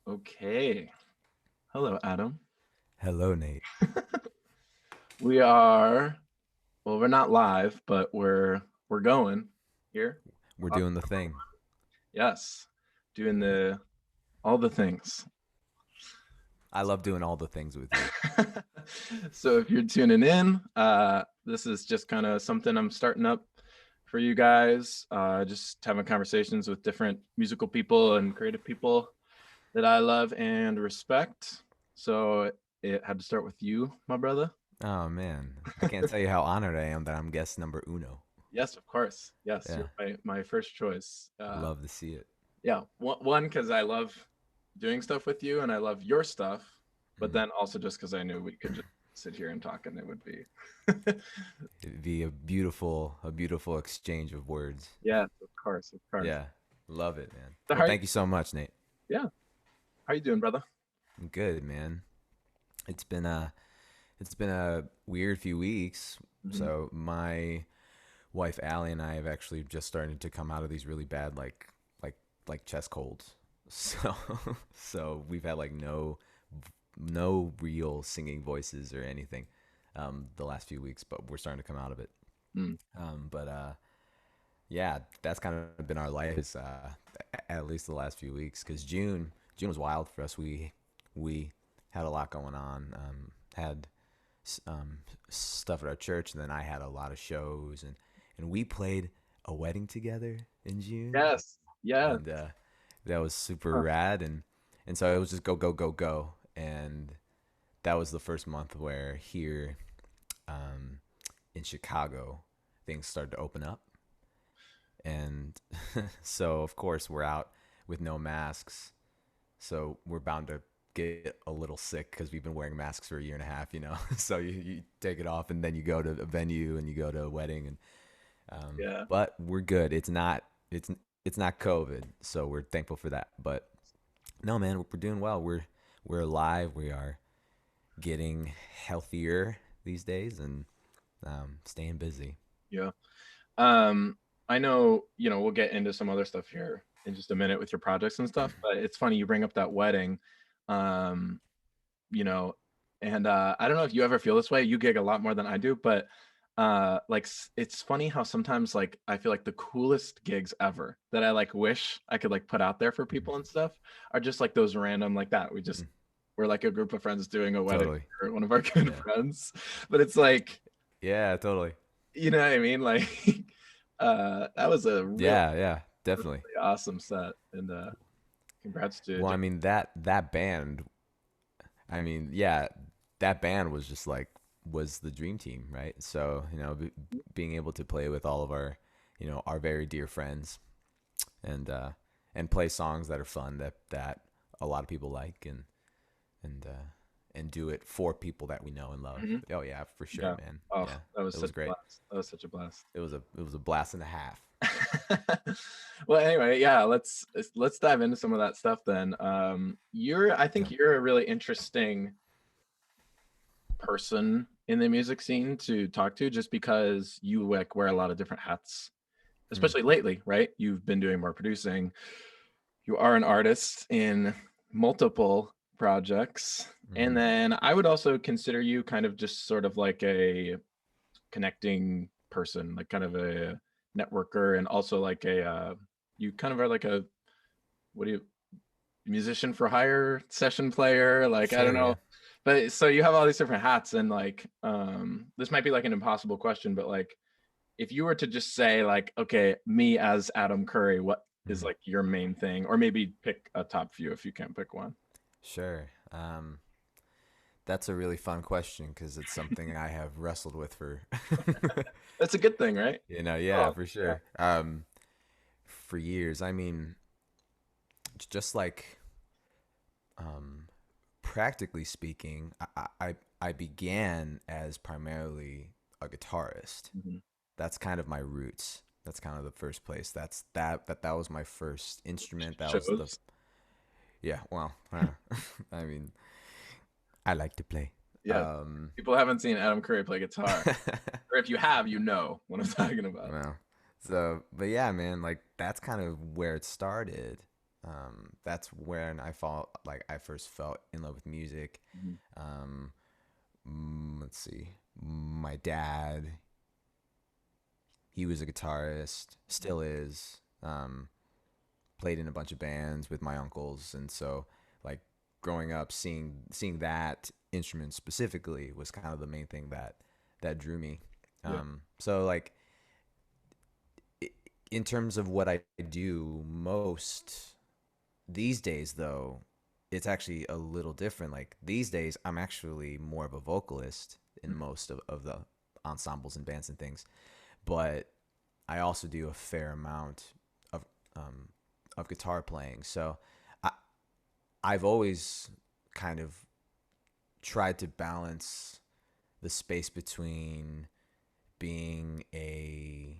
Okay. Hello, Adam. Hello, Nate. We are we're not live, but we're going here. We're doing the thing. Yes. Doing the all the things. I love doing all the things with you. So if you're tuning in, this is just kind of something I'm starting up for you guys. Just having conversations with different musical people and creative people that I love and respect. So it had to start with you, my brother. Oh man, I can't tell you how honored I am that I'm guest number uno. Yes, of course. Yes, Yeah, you're my first choice. love to see it. Yeah, one because I love doing stuff with you and I love your stuff, but Mm. then also just because I knew we could just sit here and talk and it would be. It'd be a beautiful exchange of words. Yes, of course, of course. Yeah, love it, man. So Well, how? thank you so much, Nate. Yeah, how you doing, brother? I'm good, man. It's been a it's been a weird few weeks. Hmm. So my wife Allie and I have actually just started to come out of these really bad like like chest colds. So so we've had like no real singing voices or anything the last few weeks, but we're starting to come out of it. Mm. But yeah, that's kind of been our life is at least the last few weeks because June was wild for us. We had a lot going on. Had stuff at our church, and then I had a lot of shows, and we played a wedding together in June, Yes, yes. and that was super Huh. rad, and so it was just go go go go, and that was the first month where here um, in Chicago things started to open up, and so of course we're out with no masks, so we're bound to get a little sick because we've been wearing masks for a year and a half, you know. So you take it off and then you go to a venue and you go to a wedding and Yeah. but we're good. It's not COVID, so we're thankful for that. But no, man, we're doing well. We're alive. We are getting healthier these days and staying busy. Yeah. Um, I know, we'll get into some other stuff here in just a minute with your projects and stuff, but it's funny you bring up that wedding. Um, you know, and I don't know if you ever feel this way. You gig a lot more than I do, but it's funny how sometimes like I feel like the coolest gigs ever that I like wish I could like put out there for people and stuff are just like those random like that. We're like a group of friends doing a wedding Totally. for one of our good Yeah. friends. But it's like, Yeah, totally. you know what I mean? Like that was a really, Yeah, yeah, really definitely. awesome set. And congrats to Well, I mean that band, I mean, yeah, that band was just like was the dream team, right? So, being able to play with all of our, our very dear friends and play songs that are fun that a lot of people like and and do it for people that we know and love. Mhm. Oh yeah, for sure, Yeah. man. Oh, Yeah. that was It such was a great. blast. That was such a blast. It was a blast and a half. Well, anyway, yeah, let's dive into some of that stuff then. I think Yeah. you're a really interesting person in the music scene to talk to just because you like wear a lot of different hats, Mm, especially lately, right? You've been doing more producing. You are an artist in multiple projects. And mm-hmm. then I would also consider you kind of just sort of like a connecting person, like kind of a networker, and also like a you kind of are like a what do you musician for hire, session player, like I don't Sure, know. yeah. But so you have all these different hats, and like this might be like an impossible question, but like if you were to just say like, okay, me as Adam Curry, what is Mm, like your main thing, or maybe pick a top few if you can't pick one. sure. That's a really fun question because it's something I have wrestled with for, That's a good thing, right? yeah, Oh for yeah. sure. For years. I mean, just like um, practically speaking, I began as primarily a guitarist. Mhm. That's kind of my roots. That's kind of the first place. That was my first instrument. That was the Shows. yeah. Well, I mean, I like to play. Yes. Um, People haven't seen Adam Curry play guitar, or if you have, you know what I'm talking about. well, so but yeah, man, like that's kind of where it started. That's when I first felt in love with music. Mhm. Um, let's see, my dad, he was a guitarist, still is. Played in a bunch of bands with my uncles, and so like growing up, seeing that instrument specifically was kind of the main thing that drew me. Yeah. So like in terms of what I do most these days, though, it's actually a little different. Like these days, I'm actually more of a vocalist in most of the ensembles and bands and things, but I also do a fair amount of um, of guitar playing. So I, I've always kind of tried to balance the space between being a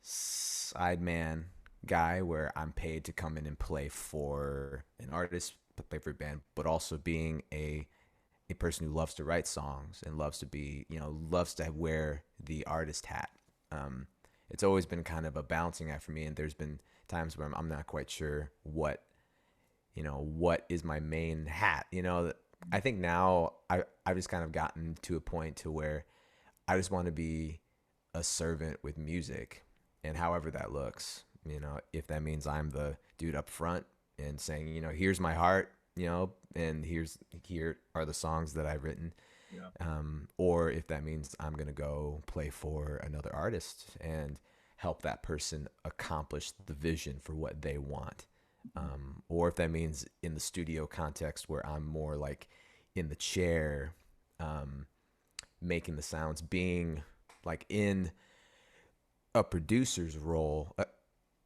sideman guy where I'm paid to come in and play for an artist, play for a band, but also being a person who loves to write songs and loves to be, loves to wear the artist hat. Um, it's always been kind of a balancing act for me, and there's been times where I'm not quite sure what is my main hat. I think now I've just kind of gotten to a point to where I just want to be a servant with music, and however that looks. If that means I'm the dude up front and saying, here's my heart, and here are the songs that I've written, Yeah. or if that means I'm gonna go play for another artist and help that person accomplish the vision for what they want, or if that means in the studio context where I'm more like in the chair, um, making the sounds, being like in a producer's role,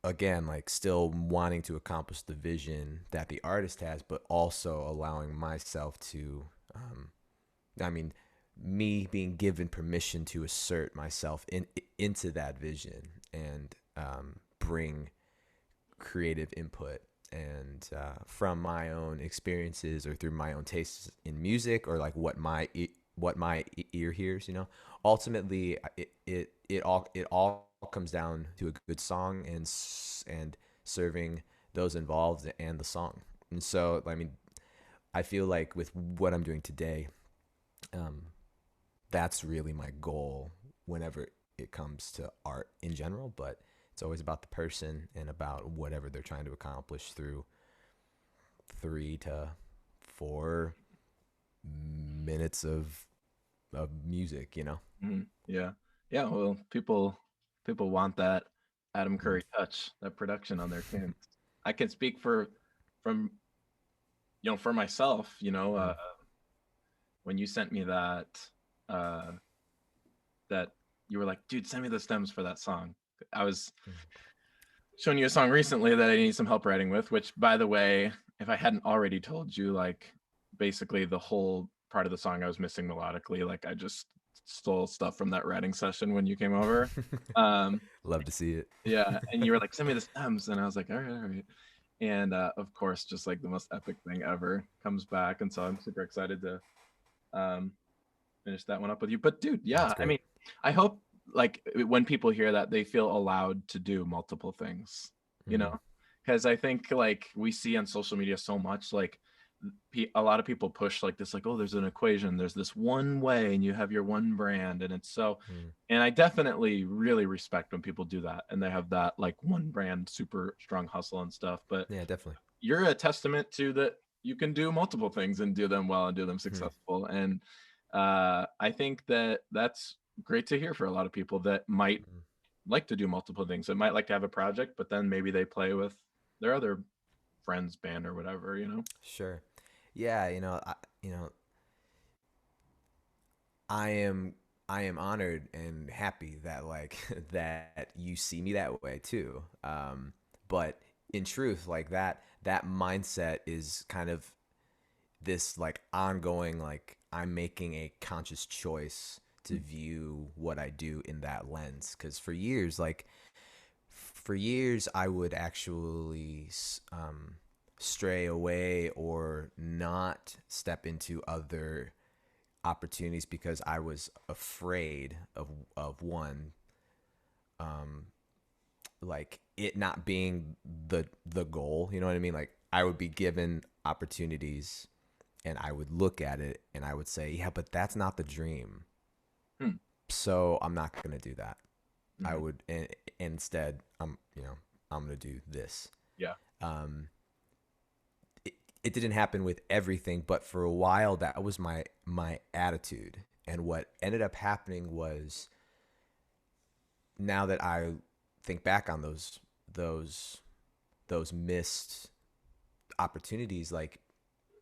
again, like still wanting to accomplish the vision that the artist has, but also allowing myself to, I mean, me being given permission to assert myself into that vision and bring creative input and from my own experiences or through my own tastes in music or like what my ear hears. Ultimately it all comes down to a good song and serving those involved and the song. And so I mean, I feel like with what I'm doing today, um, that's really my goal whenever it comes to art in general. But it's always about the person and about whatever they're trying to accomplish through 3 to 4 minutes of music. Mhm. Yeah. Yeah. Well, people want that Adam Mm. Curry touch, that production on their tunes. I can speak from for myself. Mm. When you sent me uh, that you were like, dude, send me the stems for that song. I was Mm. showing you a song recently that I need some help writing with. Which, by the way, if I hadn't already told you, like basically the whole part of the song I was missing melodically, like I just stole stuff from that writing session when you came over. Um, Love to see it. yeah, and you were like, send me the stems, and I was like, all right. And of course, just like the most epic thing ever comes back, and so I'm super excited to um, finish that one up with you. But dude, That's yeah, I great. mean, I hope like when people hear that they feel allowed to do multiple things, you Mm-hmm. know, because I think like we see on social media so much like a lot of people push like this, like, oh, there's an equation, there's this one way, and you have your one brand, and it's so. Mm. And I definitely really respect when people do that and they have that like one brand, super strong hustle and stuff. But Yeah, definitely. you're a testament to that you can do multiple things and do them well and do them Mm. successful. And I think that that's great to hear for a lot of people that might Mm. like to do multiple things, that might like to have a project, but then maybe they play with their other friends band or whatever. Sure. Yeah, I am I am honored and happy that like that you see me that way too. But in truth, like that mindset is kind of this like ongoing, like I'm making a conscious choice to view what I do in that lens. Because for years I would actually stray away or not step into other opportunities because I was afraid of one, like it not being the goal. You know what I mean? Like I would be given opportunities and I would look at it and I would say, yeah, but that's not the dream. Hmm. So I'm not going to do that. I Mhm. would instead, I'm going to do this. Yeah. Um, it didn't happen with everything, but for a while that was my attitude. And what ended up happening was, now that I think back on those those missed opportunities, like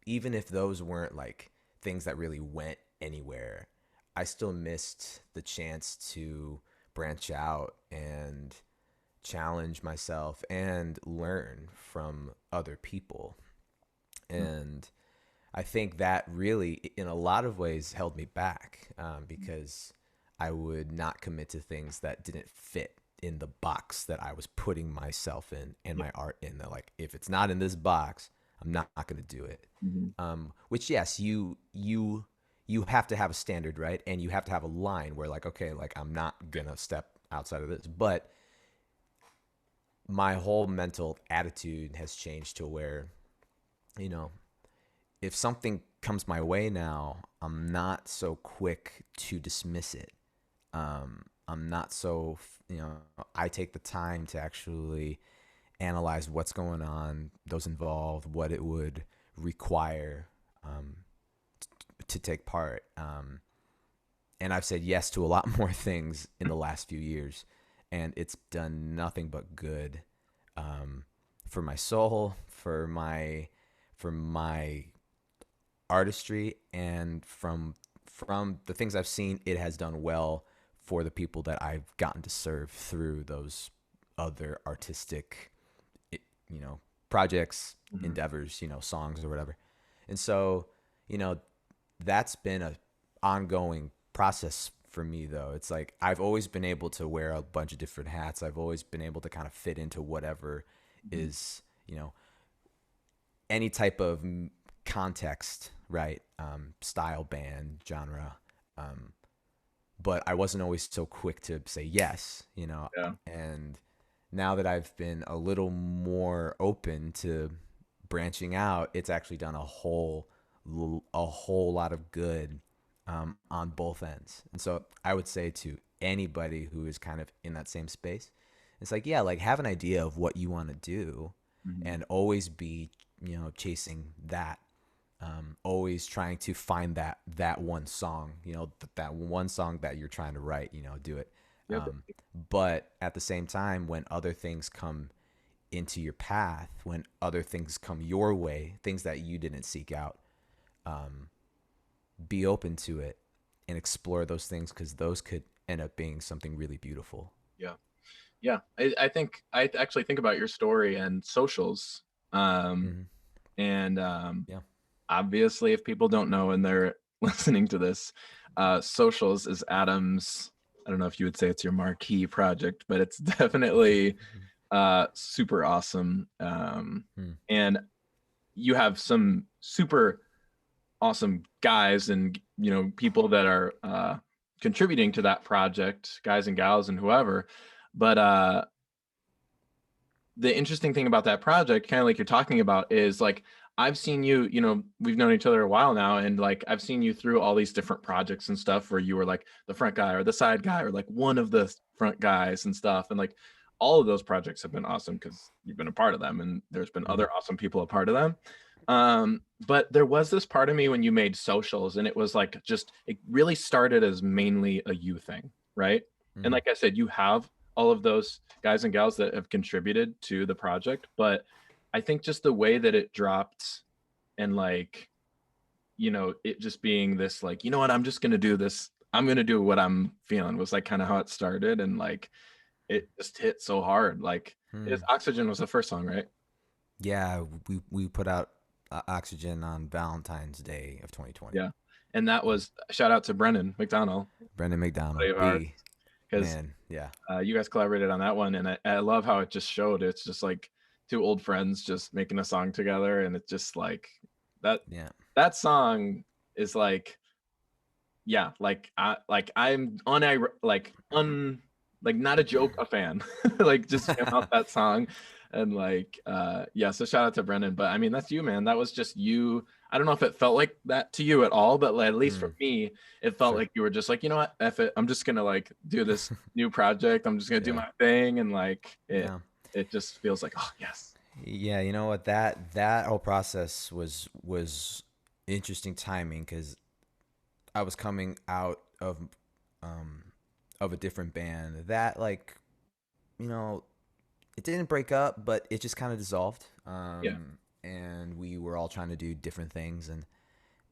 even if those weren't like things that really went anywhere, I still missed the chance to branch out and challenge myself and learn from other people. Mm. And I think that really, in a lot of ways, held me back, because I would not commit to things that didn't fit in the box that I was putting myself in and Yeah. my art in. That, like, if it's not in this box, I'm not going to do it. Mhm. Which, yes, you have to have a standard, right? And you have to have a line where, like, okay, like I'm not gonna step outside of this. But my whole mental attitude has changed to where, you know, if something comes my way now, I'm not so quick to dismiss it. I'm not so, I take the time to actually analyze what's going on, those involved, what it would require, um, to take part. And I've said yes to a lot more things in the last few years, and it's done nothing but good, for my soul, for my artistry, and from the things I've seen, it has done well for the people that I've gotten to serve through those other artistic, you know, projects, Mhm. endeavors, songs or whatever. And so, you know, that's been a ongoing process for me though. It's like I've always been able to wear a bunch of different hats. I've always been able to kind of fit into whatever Mhm. is, any type of context, right? Style, band, genre. Um, but I wasn't always so quick to say yes, Yeah. and now that I've been a little more open to branching out, it's actually done a whole lot of good, on both ends. And so I would say to anybody who is kind of in that same space, it's like, yeah, like have an idea of what you want to do, Mhm. and always be, chasing that. Always trying to find that one song, that one song that you're trying to write, do it. Yep. But at the same time, when other things come into your path, when other things come your way, things that you didn't seek out, um, be open to it and explore those things, because those could end up being something really beautiful. Yeah. Yeah. I think I actually think about your story and socials. Um, Mm-hmm. and Yeah. obviously, if people don't know and they're listening to this, socials is Adam's. I don't know if you would say it's your marquee project, but it's definitely super awesome. Hmm. And you have some super awesome guys and people that are contributing to that project, guys and gals and whoever. But the interesting thing about that project, kind of like you're talking about, is like I've seen you, we've known each other a while now, and like I've seen you through all these different projects and stuff where you were like the front guy or the side guy or like one of the front guys and stuff. And like all of those projects have been awesome because you've been a part of them and there's been Mm-hmm. other awesome people a part of them. But there was this part of me when you made socials, and it was like just it really started as mainly a you thing, right? And Mm-hmm. like I said, you have all of those guys and gals that have contributed to the project, but I think just the way that it dropped and like, it just being this like, you know what, I'm just gonna do this. I'm gonna do what I'm feeling was like kind of how it started, and like it just hit so hard. Like Hmm. Oxygen was the first song, right? Yeah, we put out, Oxygen on Valentine's Day of 2020. Yeah. And that was shout out to Brennan McDonald, Brendan McDonald, buddy of ours, B, because man, yeah, you guys collaborated on that one, and I love how it just showed. It's just like two old friends just making a song together, and it's just like that. yeah, That song is like, yeah, like I'm like like not a joke, a fan. Like just came out that song. And like yeah, so shout out to Brendan. But I mean, that's you, man. That was just you. I don't know if it felt like that to you at all, but like, at least for Mm, me, it felt sure. like you were just like, you know what, F it. I'm just gonna like do this new project. I'm just gonna do Yeah. my thing. And like Yeah. it just feels like, oh yes. Yeah, you know what, that whole process was interesting timing because I was coming out um of a different band that, like, you know, it didn't break up, but it just kind of dissolved. Yeah. And we were all trying to do different things, and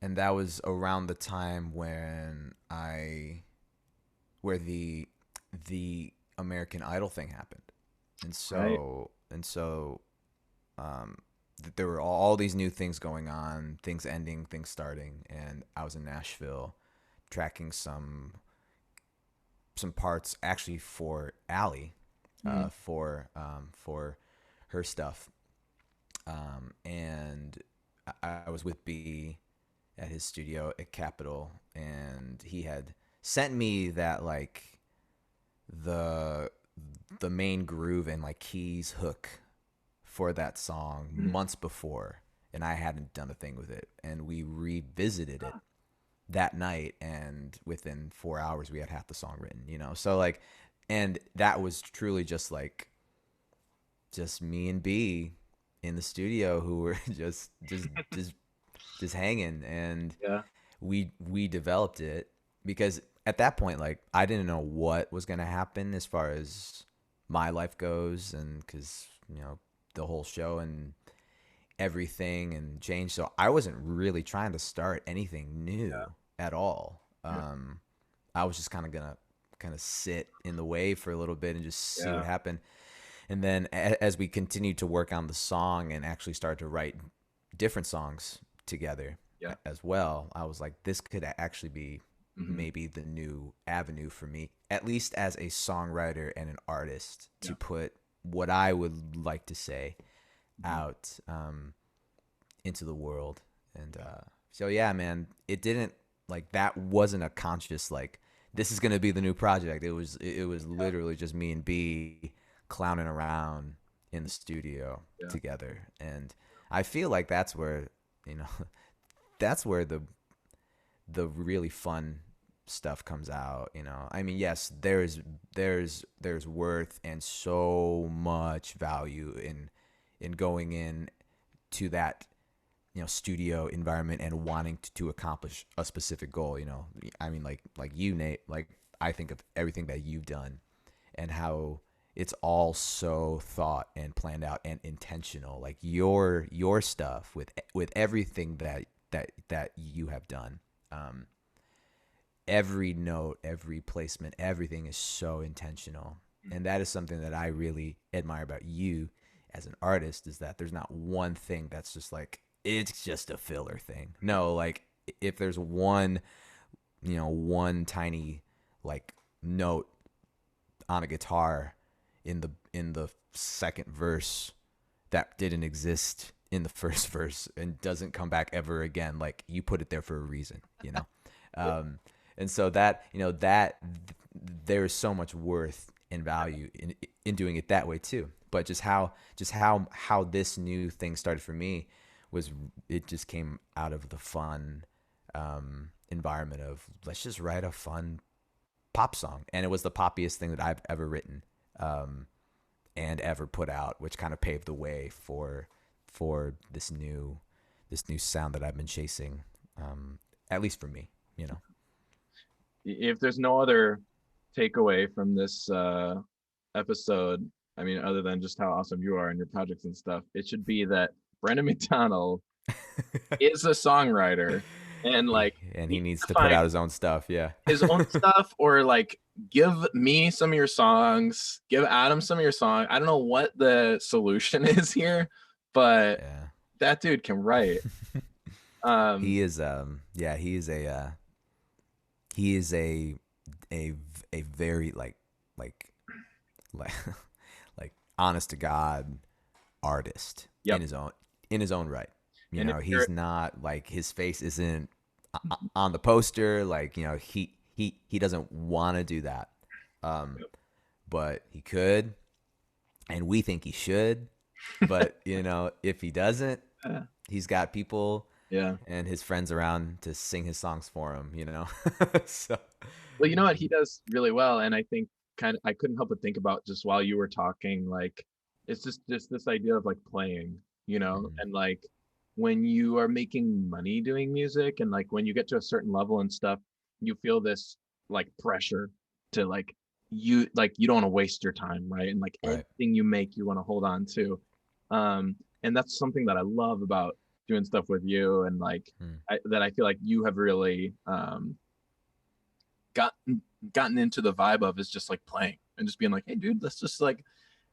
that was around the time when I where the American Idol thing happened. And Right. so um, there were all these new things going on, things ending, things starting, and I was in Nashville tracking some parts actually for Allie, Mhm. for her stuff, and I was with B at his studio at Capitol, and he had sent me that, like, the the main groove and like keys hook for that song Mhm. months before, and I hadn't done a thing with it. And we revisited it that night, and within 4 hours, we had half the song written. So like, and that was truly just me and B in the studio who were just hanging, and Yeah. we developed it because at that point, like, I didn't know what was going to happen as far as my life goes, and because the whole show and everything and change. So I wasn't really trying to start anything new at all. Yeah. I was just kind of sit in the wave for a little bit and just see what Yeah. happened. And then as we continued to work on the song and actually start to write different songs together Yeah. as well, I was like, this could actually be Hmm. maybe the new avenue for me, at least as a songwriter and an artist, Yeah. to put what I would like to say Hmm. out, into the world. And so yeah, man, it didn't, like, that wasn't a conscious, like, this is gonna be the new project. It was Yeah. literally just me and B clowning around in the studio Yeah. together. And I feel like that's where, you know that's where the really fun stuff comes out. I mean, yes, there's worth and so much value in going in to that, studio environment and wanting to accomplish a specific goal. I mean, like you, Nate, like, I think of everything that you've done and how it's all so thought and planned out and intentional. Like your stuff with everything that you have done. Um, every note, every placement, everything is so intentional. And that is something that I really admire about you as an artist, is that there's not one thing that's just like, it's just a filler thing. No, like, if there's one tiny, like, note on a guitar in the second verse that didn't exist in the first verse and doesn't come back ever again, like, you put it there for a reason. um, and so that there's so much worth and value in doing it that way too. But just how this new thing started for me was, it just came out of the fun, environment of, let's just write a fun pop song. And it was the poppiest thing that I've ever written, um, and ever put out, which kind of paved the way for this new sound that I've been chasing, at least for me. If there's no other takeaway from this episode, I mean, other than just how awesome you are and your projects and stuff, it should be that Brendan McDonald is a songwriter and like And he needs needs to to put find out his own stuff. Yeah. his own stuff, or like give me some of your songs, give Adam some of your songs. I don't know what the solution is here, but Yeah. that dude can write. Um, He is, yeah, he is a a very, like like like honest to God artist yep. in his own right. And if you're He's not, like, his face isn't on the poster, like, he doesn't want to do that. Um, but he could, and we think he should. But you know, if he doesn't, Yeah. he's got people Yeah. and his friends around to sing his songs for him. You know, so Well, you know what he does really well, and I think kind of I couldn't help but think about just while you were talking, like it's just this idea of like playing, mhm, and like when you are making money doing music, and like when you get to a certain level and stuff, you feel this like pressure to you don't want to waste your time, right? And like right. anything you make, you want to hold on to. And that's something that I love about doing stuff with you, and like Mm, that I feel like you have really gotten into the vibe of is just like playing and just being like, hey dude, let's just like,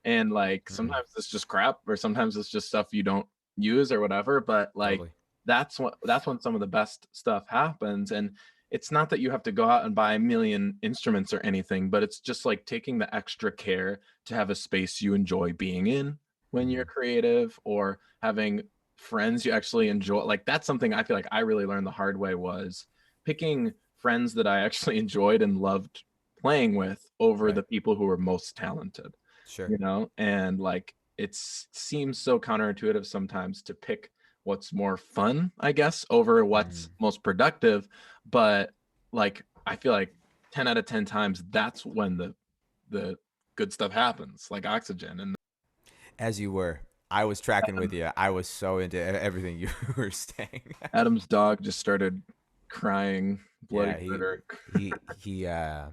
and like mm, sometimes it's just crap or sometimes it's just stuff you don't use or whatever, but like totally. that's when some of the best stuff happens. And it's not that you have to go out and buy a million instruments or anything, but it's just like taking the extra care to have a space you enjoy being in when you're Hmm. creative, or having friends you actually enjoy. Like that's something I feel like I really learned the hard way, was picking friends that I actually enjoyed and loved playing with over Right. the people who were most talented, Sure. and like it seems so counterintuitive sometimes to pick what's more fun, I guess, over what's Mm. most productive. But like I feel like 10 out of 10 times that's when the good stuff happens, like Oxygen. And As you were, I was tracking with Adam, you. I was so into everything you were saying. Adam's dog just started crying bloody Yeah, murder. he he uh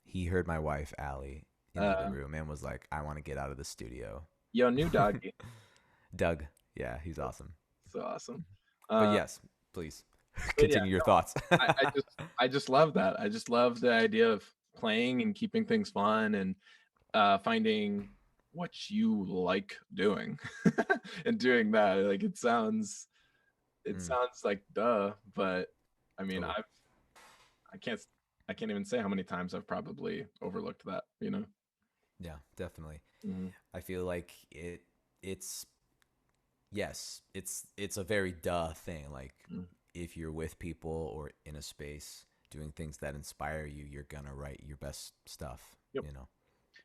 he heard my wife Allie in the other uh room and was like, "I want to get out of the studio." Yo, new doggy. Doug, yeah, he's awesome. So awesome. But uh yes, please but yeah, continue your no, thoughts. I just love that. I just love the idea of playing and keeping things fun, and finding what you like doing and doing that. Like it Mm, sounds like duh, but I mean totally. I can't I can't even say how many times I've probably overlooked that. Yeah, definitely. Mhm. I feel like it's yes, it's a very duh thing. Like Mhm. if you're with people or in a space doing things that inspire you, you're gonna write your best stuff, Yep. you know.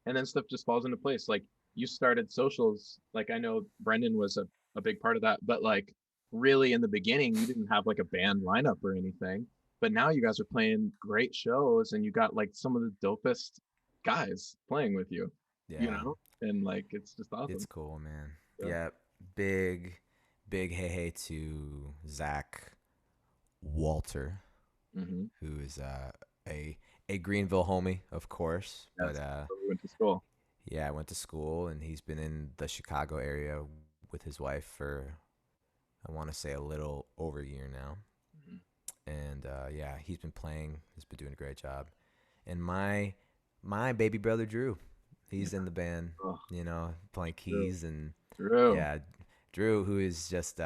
And then stuff just falls into place. Like you started socials, like I know Brendan was a big part of that, but like really in the beginning you didn't have like a band lineup or anything, but now you guys are playing great shows and you got like some of the dopest guys playing with you, Yeah, and like it's just it's awesome. cool, man. Yeah. Yeah, big, big hey to Zach Walter, Mm-hmm. who is a a Greenville homie, of course. But Yes, so we went to school. yeah, I went to school, and he's been in the Chicago area with his wife for I want to say a little over a year now. Mhm. And yeah, he's been playing. He's been doing a great job. And my baby brother Drew, Yeah. he's in the band. Oh, You know, playing Drew. keys and Drew. yeah, Drew, who is just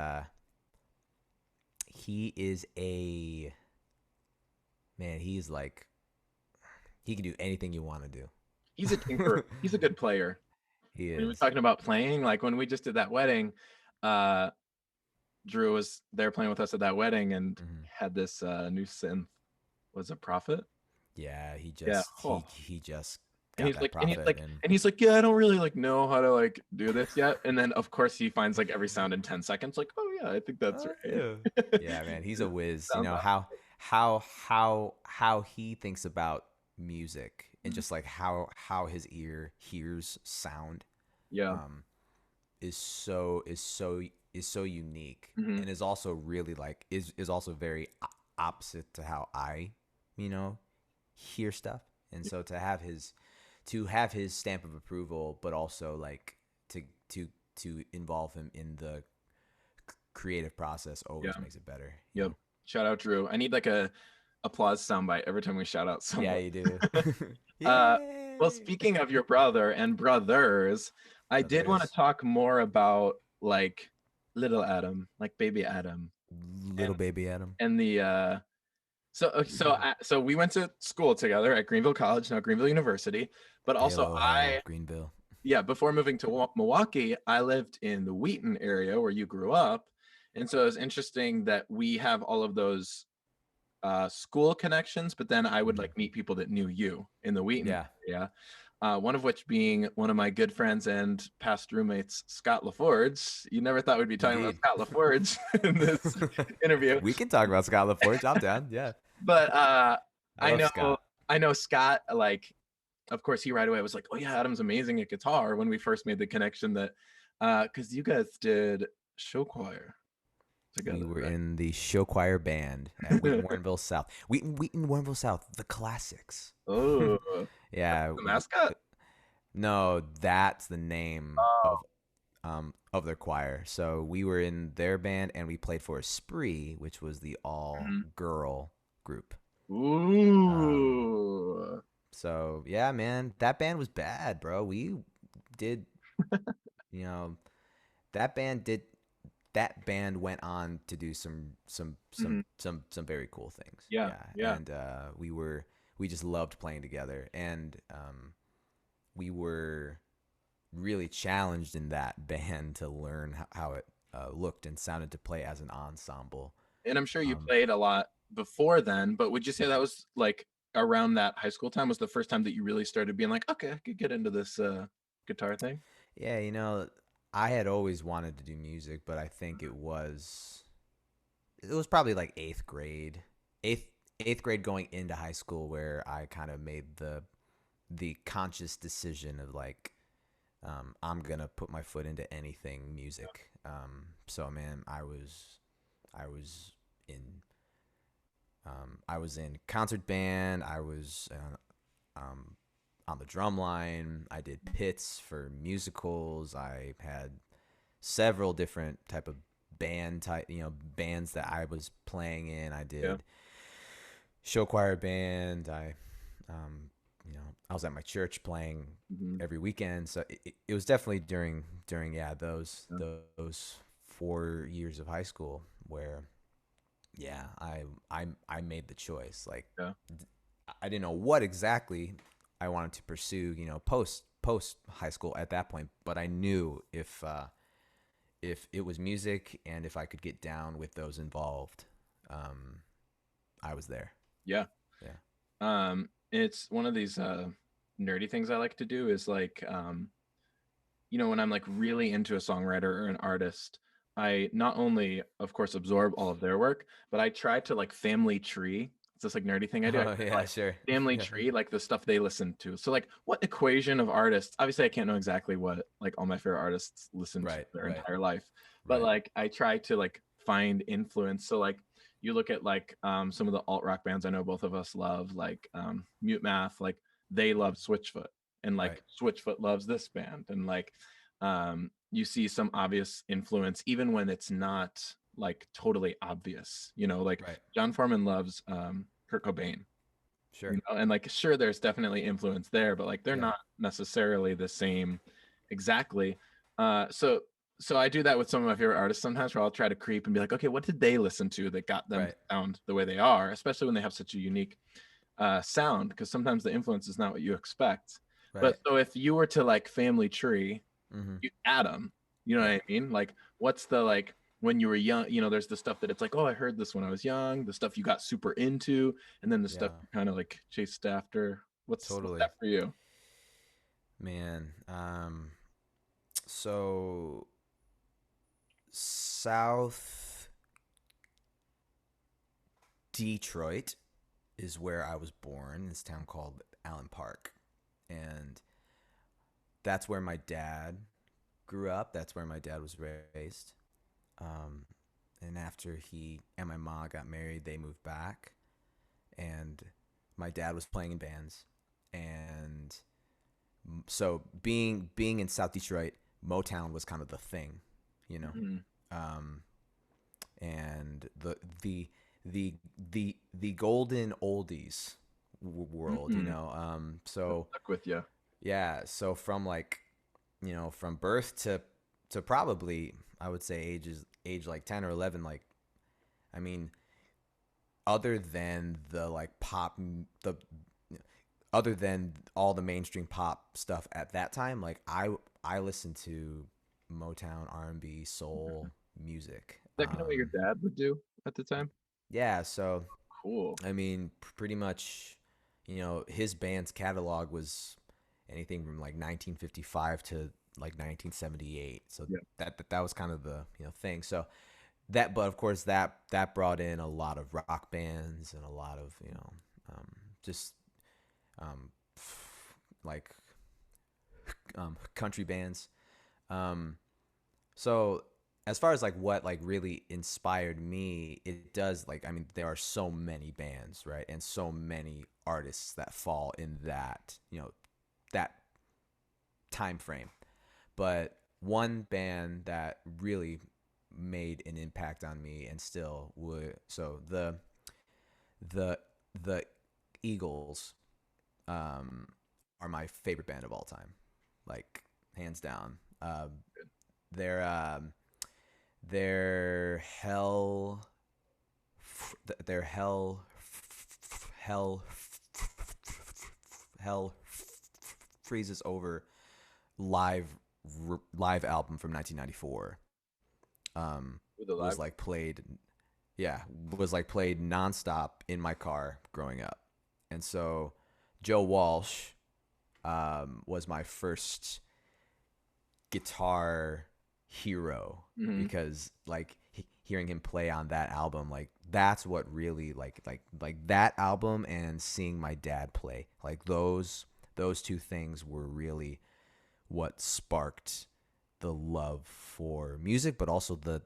he is a man. He's like he can do anything you want to He's a tinkerer. do. He's a good player. He When we were is. talking about playing, like when we just did that wedding, uh Drew was there playing with us at that wedding and Mhm. had this new synth. Was it Prophet? Yeah, Yeah. Oh. he just And got he's that like, and he's profit like, and and he's like, yeah, I don't really like know how to like do this yet. And then of course he finds like every sound in 10 seconds, like, oh yeah, I think that's oh right. yeah. Yeah, man, he's a It whiz. You sounds know awesome. how he thinks about music and Mhm. just like how his ear hears sound Yeah. um is so unique Hmm. and is also really like is also very opposite to how I, you know, hear stuff. And so to have his stamp of approval but also like to to to involve him in the creative process Yeah. always makes it better, you Yep. know. Shout out Drew. I need like a applause soundbite every time we shout out Yeah, someone. you do. uh, well, Yay! speaking of your brother and brothers, I did want to Brothers, talk more about like little Adam, like baby Adam, little and baby Adam. the so we went to school together at Greenville College, now Greenville University, but also Halo, Ohio, Greenville. yeah, before moving to Milwaukee, I lived in the Wheaton area where you grew up. And so it was interesting that we have all of those school connections, but then I would Hmm. like meet people that knew you in the Wheaton Yeah. area. One of which being one of my good friends and past roommates, Scott LaForge. You never thought we'd be talking about Indeed. Scott LaForge in this interview, We can talk about Scott LaForge. I'm down. Yeah. but I I love know Scott. I know Scott. Like, of course, he right away was like, "Oh yeah, Adam's amazing at guitar." When we first made the connection, that because you guys did show choir We together, were in the show choir band at Wheaton, right? Warrenville South. Wheaton, Warrenville South, the classics. Oh, Yeah. the mascot. No, that's the name Oh, of their choir. So we were in their band and we played for Spree, which was the all mhm. girl group. Um, Ooh. so yeah, man, that band was bad, bro. We did, you know, that band did that band went on to do Mhm. some very cool things. Yeah, Yeah, yeah. and we just loved playing together, and we were really challenged in that band to learn how it looked and sounded to play as an ensemble. And I'm sure you Um, played a lot before then, but would you say that was like around that high school time was the first time that you really started being like, okay, I could get into this guitar thing? yeah, I had always wanted to do music, but I think it was probably like eighth eighth grade going into high school where I kind of made the conscious decision of like I'm gonna put my foot into anything music. So man, I was in I was in concert band. I was on the drum line. I did pits for musicals. I had several different type of bands that I was playing in. I Yeah. did show choir band. Um, I was at my church playing Hmm. every weekend. So it was definitely during yeah Yeah. those 4 years of high school where yeah I made the choice. Like Yeah. I didn't know what exactly I wanted to pursue, post high school at that point, but I knew if it was music and if I could get down with those involved, um, I was there. Yeah. Yeah. It's one of these nerdy things I like to do is like when I'm like really into a songwriter or an artist, I not only, of course, absorb all of their work, but I try to like family tree. It's this like nerdy thing I do. I Oh try to yeah, like sure. family Yeah. tree, like the stuff they listen to. So like what equation of artists, obviously I can't know exactly what like all my favorite artists listen to Right. their Right. entire life, but Right. like I try to like find influence. So like you look at like some of the alt rock bands I know both of us love, like Mute Math, like they love Switchfoot and Right. like Switchfoot loves this band and like you see some obvious influence even when it's not like totally obvious, like Right. John Foreman loves Kurt Cobain, Sure. and like sure there's definitely influence there, but like they're Yeah. not necessarily the same exactly. So I do that with some of my favorite artists sometimes where I'll try to creep and be like, okay, what did they listen to that got them to Right. sound the way they are, especially when they have such a unique sound, because sometimes the influence is not what you expect. But Right. so if you were to like family tree Mm-hmm. Adam, you know what Yeah. I mean? Like, what's the like when you were young? There's the stuff that it's like, oh, I heard this when I was young. The stuff you got super into, and then the stuff Yeah. you kind of like chased after. What's Totally. that for you? Man. So South Detroit is where I was born. This town called Allen Park, and that's where my dad grew up. That's where my dad was raised. Um, and after he and my mom got married, they moved back, and my dad was playing in bands, and so being in South Detroit, Motown was kind of the thing, you know. Mm-hmm. Um, and the the golden oldies world, Mm-hmm. so Stuck with you. yeah, so from like from birth to probably I would say age like 10 or 11, like I mean other than the like the other than all the mainstream pop stuff at that time, like I listened to Motown, R&B, soul music. Is that kind of what your dad would do at the time? Yeah, so Cool. I mean, pretty much, his band's catalog was anything from like 1955 to like 1978. So Yeah. that was kind of the thing. So that, but of course that brought in a lot of rock bands and a lot of just um, like country bands. Um, so as far as like what like really inspired me, it does, like, I mean, there are so many bands, right, and so many artists that fall in that that time frame. But one band that really made an impact on me and still would, so the the Eagles are my favorite band of all time, like hands down. They're they're hell they're hell hell freezes over live live album from 1994 With the was live. like played, yeah, was like played nonstop in my car growing up. And so Joe Walsh was my first guitar hero, Hmm. because like hearing him play on that album, like that's what really like that album and seeing my dad play, like those two things were really what sparked the love for music, but also the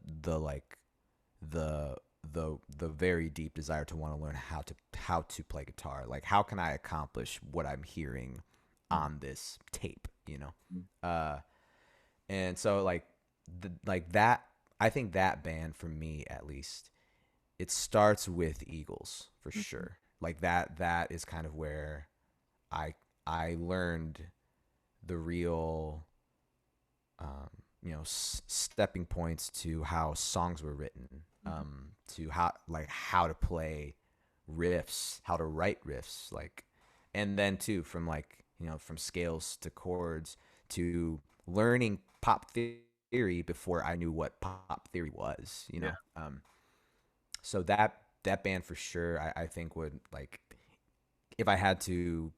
the very deep desire to want to learn how to play guitar. Like, how can I accomplish what I'm hearing on this tape? Uh, and so like that. I think that band, for me at least, it starts with Eagles for Hmm. sure. Like that is kind of where I I learned the real stepping points to how songs were written, to how to play riffs, how to write riffs, like, and then too from like from scales to chords to learning pop theory before I knew what pop theory was. Yeah. So that band for sure, I think would, like, if I had to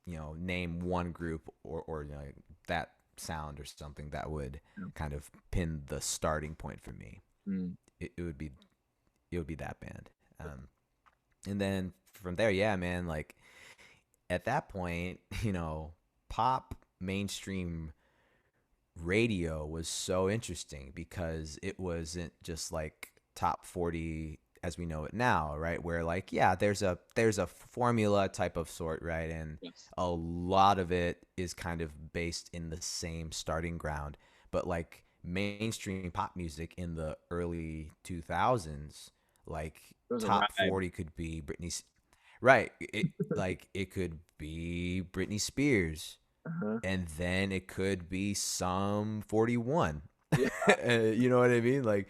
name one group or that sound or something that would Yeah. kind of pin the starting point for me, Mm. it would be that band. And then from there, yeah, man, like at that point, pop mainstream radio was so interesting because it wasn't just like top 40 as we know it now, right? Where, like, yeah, there's a formula type of sort, right? And Yes. a lot of it is kind of based in the same starting ground. But like mainstream pop music in the early 2000s, like It was a top ride. 40 could be right, it could be Britney Spears, Uh-huh. and then it could be some 41. Yeah. You know what I mean? Like,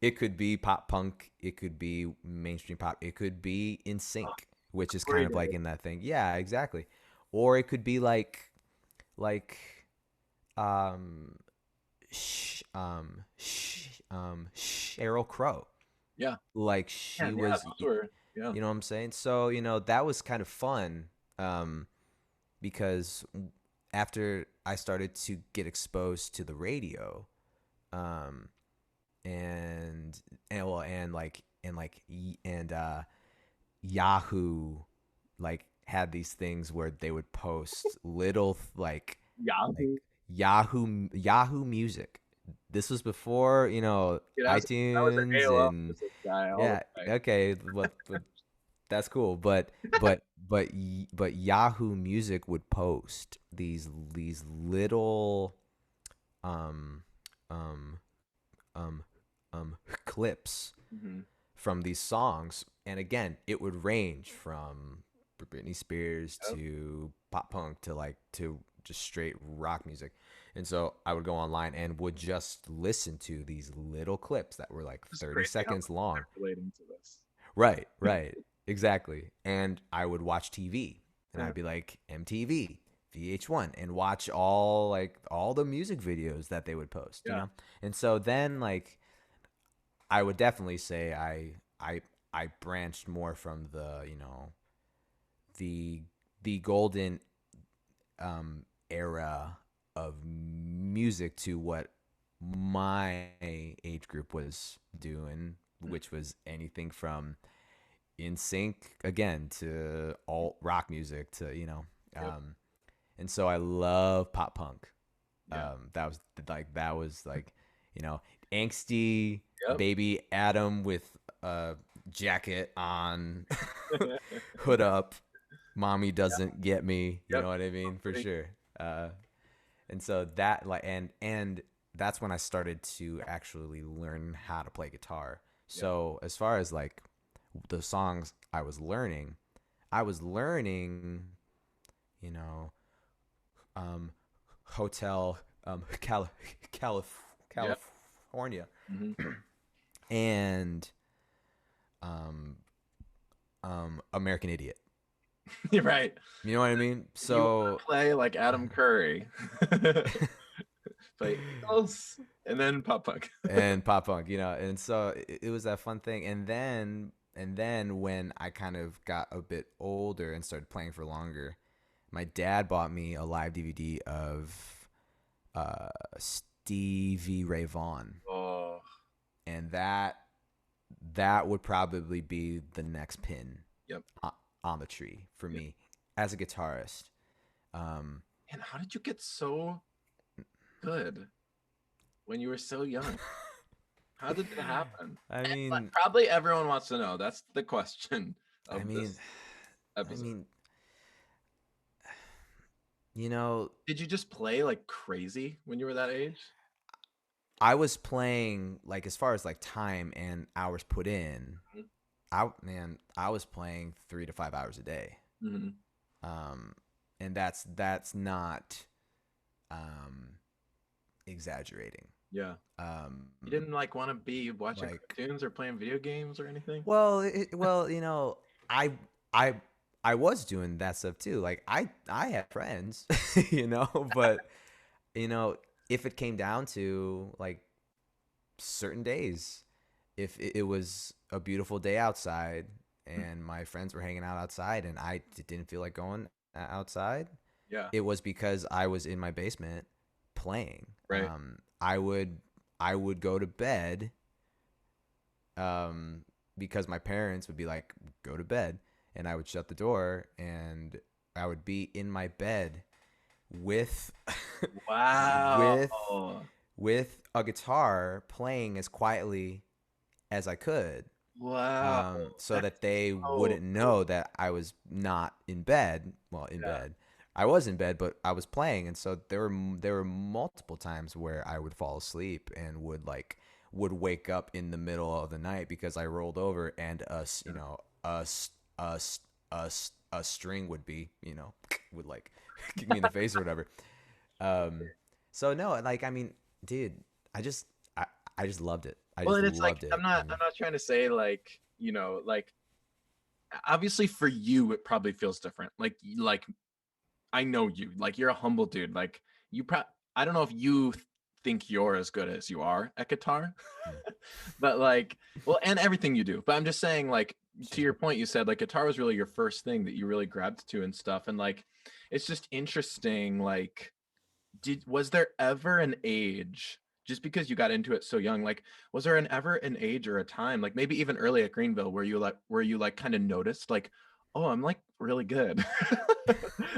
it could be pop punk, it could be mainstream pop, it could be in Oh, sync, which is kind glory of like days. in that thing. Yeah, exactly. Or it could be like um Cheryl Crow. Yeah. Like, she Man, yeah, was, those were, yeah. you know what I'm saying? So, that was kind of fun. Because after I started to get exposed to the radio, um, and well, and Yahoo, like, had these things where they would post little like Yahoo. Yahoo Music. This was before Yeah, that was an iTunes AOL and music guy all yeah, the way. okay, but that's cool, but Yahoo Music would post these little um um um clips Hmm. from these songs, and again, it would range from Britney Spears Yep. to pop punk to just straight rock music. And so I would go online and would just listen to these little clips that were like It's 30 crazy how seconds much long. they're relating to this. Right, right. Exactly. And I would watch TV, and Yeah. I'd be like MTV, VH1, and watch all the music videos that they would post. Yeah. And so then, like, I would definitely say I branched more from the the golden era of music to what my age group was doing, Mm, which was anything from in sync again to alt rock music to yep. um, and so I love pop punk. Yeah. That was like you know angsty Yep. baby Adam with a jacket on, hood up, mommy doesn't get me, you Yep. know what I mean, for Totally. sure. And so that like and that's when I started to actually learn how to play guitar. Yeah. So as far as like the songs I was learning, you know, um, hotel, Calif- Yep. California, Hmm. and um, American Idiot. You're right. You know what I mean? If you want So to play like Adam Curry, play Eagles and then pop punk. and pop punk, and so it was that fun thing. And then when I kind of got a bit older and started playing for longer, my dad bought me a live DVD of Stevie Ray Vaughan, Oh, and that would probably be the next pin yep. on the tree for Yep. me as a guitarist. Um, And how did you get so good when you were so young? How did that happen? I And like, mean, probably everyone wants to know. That's the question I of mean, this I episode. mean, you know, Did you just play like crazy when you were that age? I was playing like as far as like time and hours put in. I was playing 3 to 5 hours a day, Mm-hmm. um, and that's not um, exaggerating. Yeah. Um, You didn't like want to be watching like, cartoons or playing video games or anything? well, I I I was doing that stuff too. Like I had friends, but you know, if it came down to like certain days, if it was a beautiful day outside and my friends were hanging out outside and I didn't feel like going outside, Yeah. it was because I was in my basement playing. Right. I would go to bed, um, because my parents would be like, "Go to bed," and I would shut the door and I would be in my bed with Wow. with with a guitar playing as quietly as I could, Wow. so That's that they so wouldn't cool. know that I was not in bed. Well, in Yeah. bed. I was in bed, but I was playing, and so there were multiple times where I would fall asleep and would wake up in the middle of the night because I rolled over and Yeah. a string would be would like kick me in the face or whatever. Um, so no, like I mean, dude, I just I, I just loved it. I Well, just and it's like loved I'm it, not I'm and not trying to say like, like obviously for you it probably feels different. Like I know you. Like you're a humble dude. Like you I don't know if you think you're as good as you are at guitar. mm, But like, well, and everything you do. But I'm just saying, like, to sure. your point, you said like guitar was really your first thing that you really grabbed to and stuff. And like, it's just interesting. Like, was there ever an age, just because you got into it so young, like, was there ever an age or a time, like maybe even early at Greenville, where you like kind of noticed, like, oh, I'm like really good.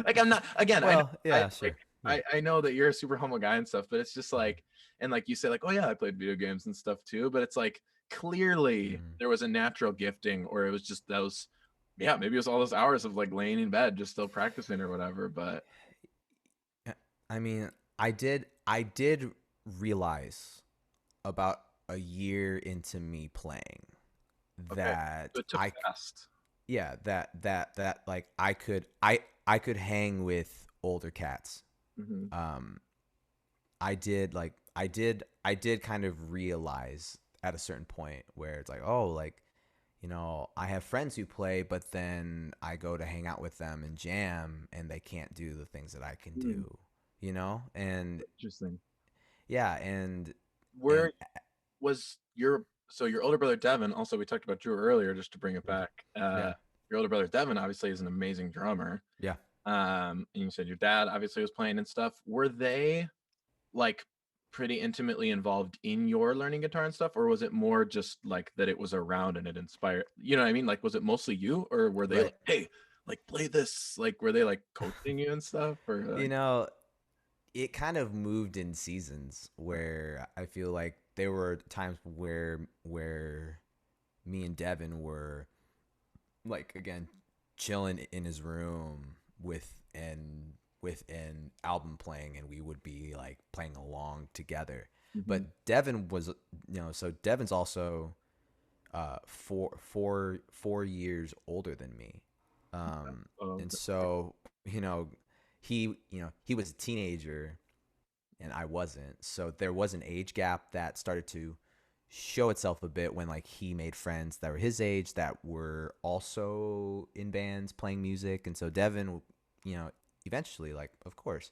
Like I'm not, again, I know Well, I yeah, like sure, yeah. I know that you're a super humble guy and stuff, but it's just like, and like you say, like, oh yeah, I played video games and stuff too, but it's like clearly Mm. there was a natural gifting, or it was just those, yeah, maybe it was all those hours of like laying in bed just still practicing or whatever. But I mean, I did realize about a year into me playing okay, that so it took fast. yeah, that like I could hang with older cats. Hmm. Um, I did kind of realize at a certain point where it's like, oh, like, I have friends who play, but then I go to hang out with them and jam and they can't do the things that I can do, and Interesting. yeah, and Where was your older brother Devin? Also, we talked about Drew earlier, just to bring it back. yeah, Your older brother Devin obviously is an amazing drummer. yeah. And you said your dad obviously was playing and stuff. Were they like pretty intimately involved in your learning guitar and stuff, or was it more just like that it was around and it inspired, you know what I mean? Like, was it mostly you, or were they Right. like, hey, like play this, like were they like coaching you and stuff, or You like, know, it kind of moved in seasons where I feel like there were times where me and Devin were like again chilling in his room with an album playing, and we would be like playing along together. But mhm. Devin was, so Devin's also 4 years older than me, Oh, and so you know he was a teenager and I wasn't. So there was an age gap that started to show itself a bit when like he made friends that were his age that were also in bands playing music. And so Devin, eventually, like, of course,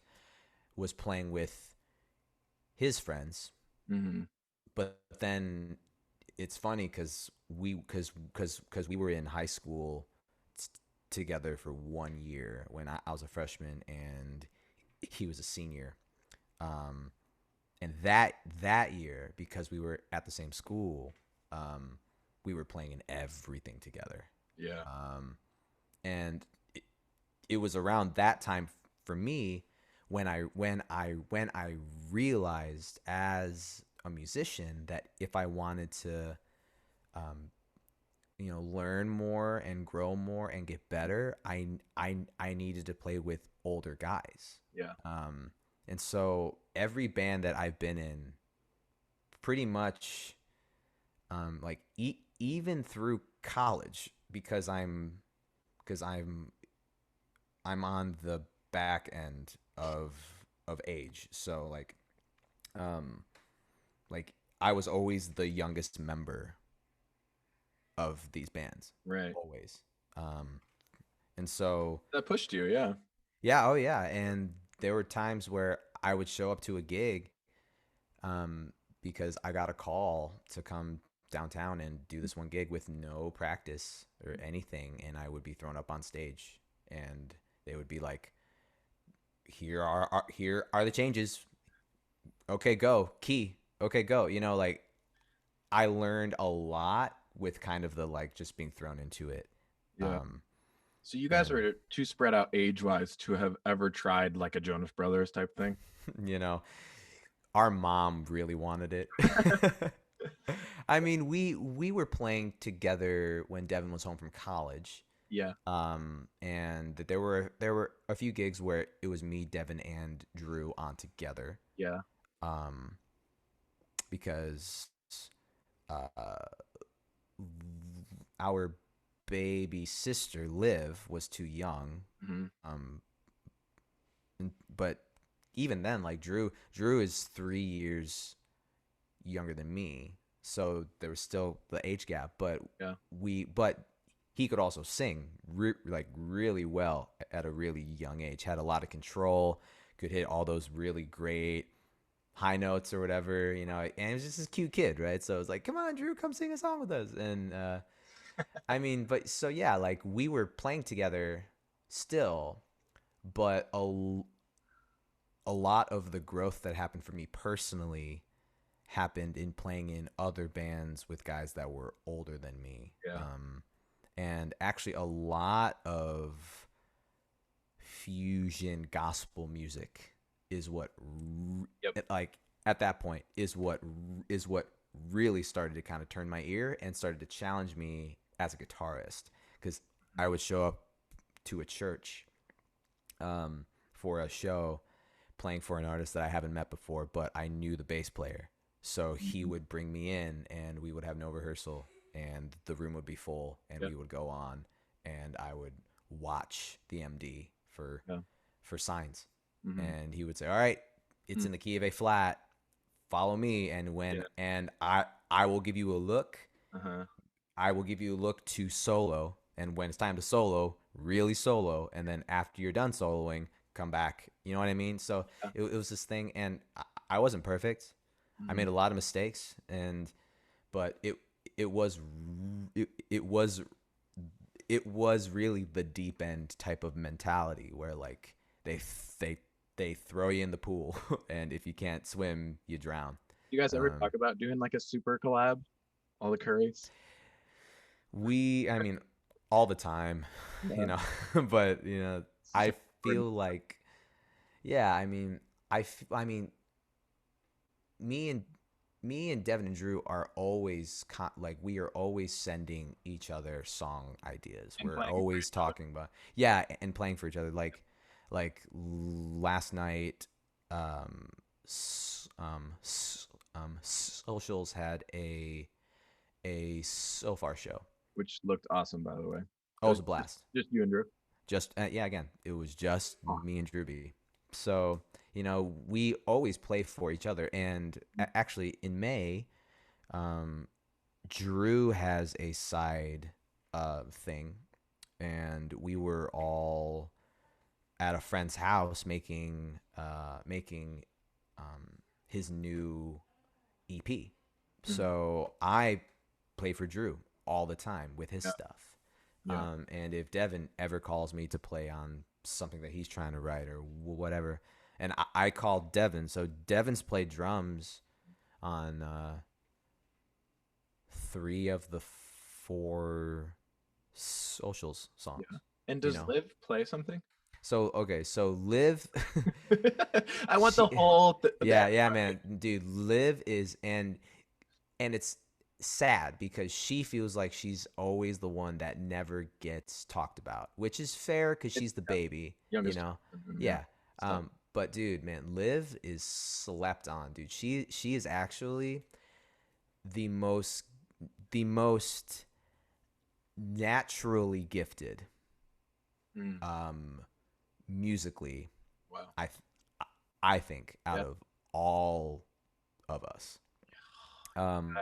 was playing with his friends. mhm. But then it's funny because we were in high school t- together for 1 year when I was a freshman and he was a senior. Um, and that year, because we were at the same school, um, we were playing in everything together. Yeah, Um, and it was around that time for me when I realized as a musician that if I wanted to um, learn more and grow more and get better, I needed to play with older guys. yeah, Um, and so every band that I've been in, pretty much, like even through college, because I'm on the back end of age. So um, like I was always the youngest member of these bands, right. always. Um, and so That pushed you, yeah. yeah, oh yeah, and there were times where I would show up to a gig, um, because I got a call to come downtown and do this one gig with no practice or anything, and I would be thrown up on stage, and they would be like, "Here are the changes. Okay, go. Key. Okay, go." Like I learned a lot with kind of the like just being thrown into it. Yeah. Um, So you guys and are too spread out age-wise to have ever tried like a Jonas Brothers type thing. you know, our mom really wanted it. I mean, we were playing together when Devin was home from college. Yeah, And there were a few gigs where it was me, Devin, and Drew on together. yeah, Um, because uh, our baby sister Liv was too young. mhm, Um, but even then, like Drew is 3 years younger than me, so there was still the age gap. But yeah, he could also sing like really well at a really young age. Had a lot of control, could hit all those really great high notes or whatever, and he was just this cute kid, right? So it was like, come on, Drew, come sing a song with us. And I mean, but so yeah, like we were playing together still, but a lot of the growth that happened for me personally happened in playing in other bands with guys that were older than me. yeah. And actually, a lot of fusion gospel music is what, Yep. like, at that point, is what really started to kind of turn my ear and started to challenge me as a guitarist, because I would show up to a church, for a show, playing for an artist that I haven't met before, but I knew the bass player. So he Mhm. would bring me in and we would have no rehearsal and the room would be full and Yep. we would go on and I would watch the MD Yeah. for signs. Mhm. And he would say, "All right, it's Mm. in the key of A flat. Follow me." And when Yeah. and I will give you a look. Uh-huh. I will give you a look to solo, and when it's time to solo, really solo, and then after you're done soloing, come back. You know what I mean? So Yeah. it was this thing, and I wasn't perfect. I Mhm. made a lot of mistakes, but it was it was it was really the deep end type of mentality where like they they they throw you in the pool, and if you can't swim, you drown. You guys ever Um, talk about doing like a super collab? All the Currys? I mean, all the time, you Yeah. know, but I Super feel like, yeah, I mean, I mean, me and Devin and Drew are always like we are always sending each other song ideas. and We're playing for always each other. talking about, yeah, and playing for each other. Like last night, um, socials had a so far show. Which looked awesome, by the way. Oh, It it was was a blast. just you and Drew. Just yeah, again, it was just Oh, me and Drewby. So we always play for each other. And actually, in May, um, Drew has a side thing, and we were all at a friend's house making his new EP. mhm. So I play for Drew all the time with his Yeah, stuff. yeah. And if Devin ever calls me to play on something that he's trying to write or whatever, and I call Devin, so Devin's played drums on three of the four socials Yeah. songs. And You does know, Liv play something? so okay, so Liv, I want the she, whole yeah, band yeah, party. man, dude, Liv is and it's sad because she feels like she's always the one that never gets talked about, which is fair because It's she's the yeah, baby, you youngest know. generation, yeah. Yeah. It's tough. But dude, man, Liv is slept on, dude. She is actually the most the most naturally gifted Mm, um musically, wow. I th- I think, out Yeah. of all of us.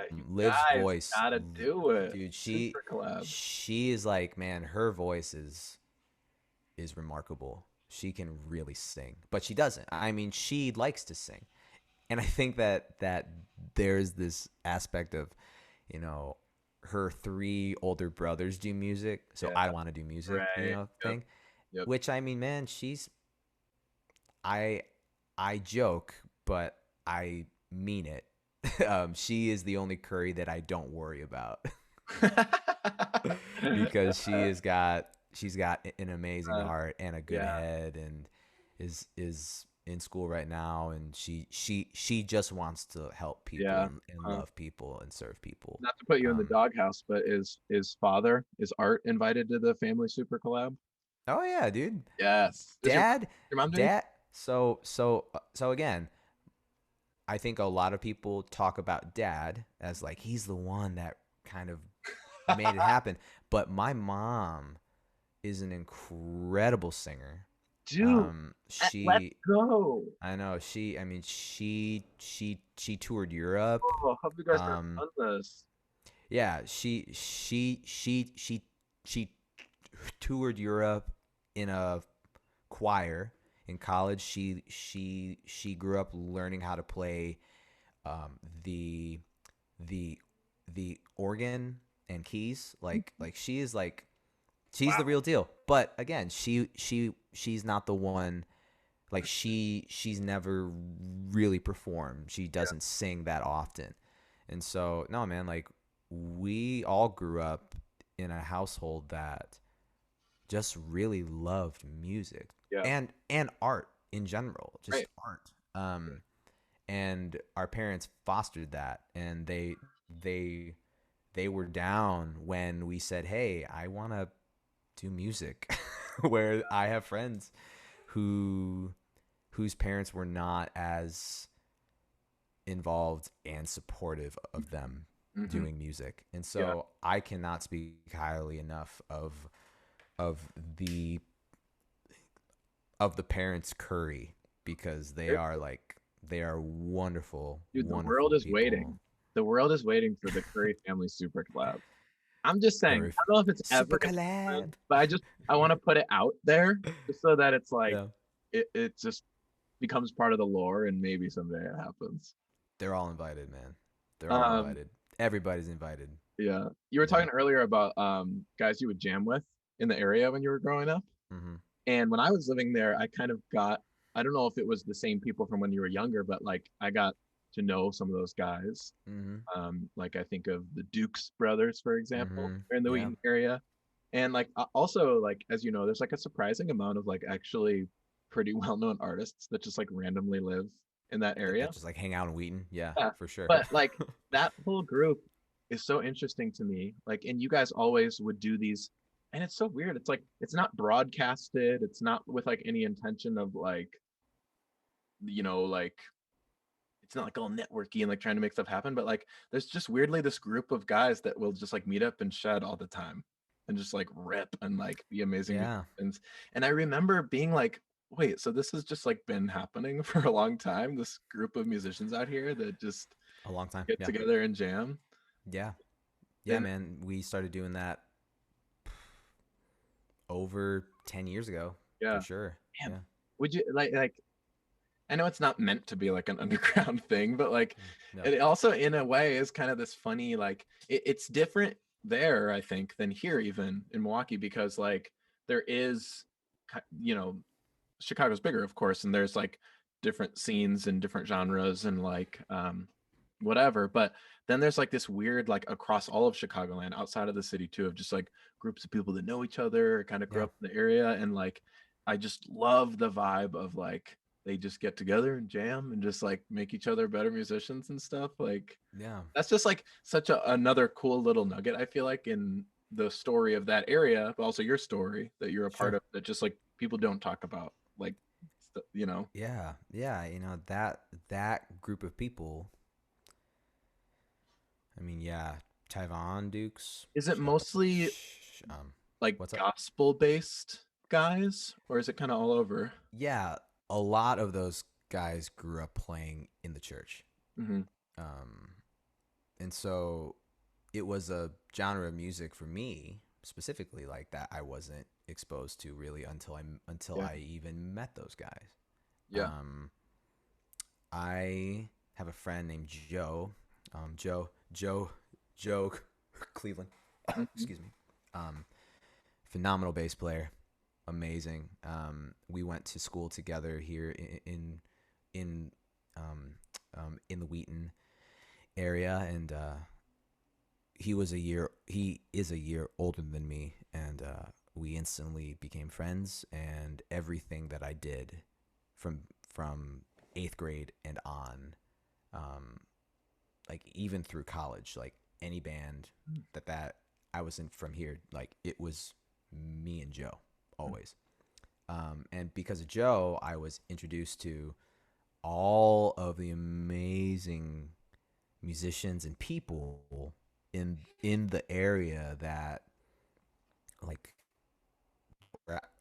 You Liv's guys voice, gotta do it. dude, Super collab. she is like, man, her voice is remarkable. She can really sing, but she doesn't. I mean, she likes to sing, and I think that there's this aspect of, you know, her three older brothers do music, so Yeah. I want to do music, Right. Yep. thing. Yep. Which I mean, man, I I joke, but I mean it. She is the only Curry that I don't worry about because she's got an amazing uh, heart and a good yeah. head, and is in school right now, and she just wants to help people Yeah. and love people and serve people. Not to put you in the Um, doghouse, but is Art invited to the family super collab? oh yeah, dude. Yes. Is Dad, your mom doing? dad. So again, I think a lot of people talk about dad as like he's the one that kind of made it happen. But my mom is an incredible singer. Dude, let's She, go. I know I mean, she toured Europe. Oh, hope you guys have Um, done this. yeah, she toured Europe in a choir in college. She grew up learning how to play um, the the the organ and keys. Like she is like she's the Wow. real deal. But again, she's not the one. Like she's never really performed. She Yeah. doesn't sing that often. And so no, man, like we all grew up in a household that just really loved music Yeah. and art in general, Right. just art. And our parents fostered that, and they they were down when we said, "Hey, I want to do music." Where I have friends who whose parents were not as involved and supportive of them Mm-hmm. doing music. And Yeah. so I cannot speak highly enough of the of the parents Curry, because they are wonderful, Dude, the world wonderful is people. waiting. The world is waiting for the Curry family super collab. I'm just saying, Curry I don't know if it's super ever gonna happen, collab. but I want to put it out there just so that it's like Yeah, it just becomes part of the lore and maybe someday it happens. they're all invited, man. They're all Um, invited. Everybody's invited. yeah. You were Yeah. talking earlier about guys you would jam with. in the area when you were growing up. Mm-hmm. And when I was living there, I kind of got, I don't know if it was the same people from when you were younger, but like I got to know some of those guys. Mm-hmm. Like I think of the Dukes brothers, for example, Mm-hmm. they're in the Yeah. Wheaton area. And like also like as you know, there's like a surprising amount of like actually pretty well-known artists that just like randomly live in that area. That just like hang out in Wheaton. Yeah, Yeah. for sure. But like that whole group is so interesting to me. Like, and you guys always would do these, and it's so weird. It's like it's not broadcasted. It's not with like any intention of like, like it's not like all networky and like trying to make stuff happen. But like there's just weirdly this group of guys that will just like meet up and shed all the time and just like rip and like be amazing Yeah. musicians. And I remember being like, wait, so this has just like been happening for a long time, this group of musicians out here that just A long time. get Yeah. together and jam. Yeah. Yeah, And man. We started doing that over 10 years ago, for yeah, sure. man, Yeah. would you like I know it's not meant to be like an underground thing, but like No. it also in a way is kind of this funny like it's different there I think than here even in Milwaukee because like there is you know Chicago's bigger of course and there's like different scenes and different genres and like whatever, but then there's like this weird like across all of Chicagoland outside of the city too of just like groups of people that know each other kind of grew Yeah. up in the area and like I just love the vibe of like they just get together and jam and just like make each other better musicians and stuff like Yeah. that's just like such another cool little nugget I feel like in the story of that area but also your story that you're a part Sure. of that just like people don't talk about like Yeah. Yeah. That group of people. I mean, yeah. Taiwan Dukes. is it mostly like What's up? gospel based guys or is it kind of all over? Yeah. A lot of those guys grew up playing in the church. Hmm. Um, and so it was a genre of music for me specifically like that I wasn't exposed to really until Yeah. I even met those guys. Yeah. Um, I have a friend named Joe, Joe Cleveland. Hmm. Excuse me. Um, Phenomenal bass player, amazing. We went to school together here in in the Wheaton area, and he is a year older than me, and we instantly became friends. And everything that I did from eighth grade and on, um, like even through college, like any band that I was in from here, like it was me and Joe always. And because of Joe, I was introduced to all of the amazing musicians and people in the area that like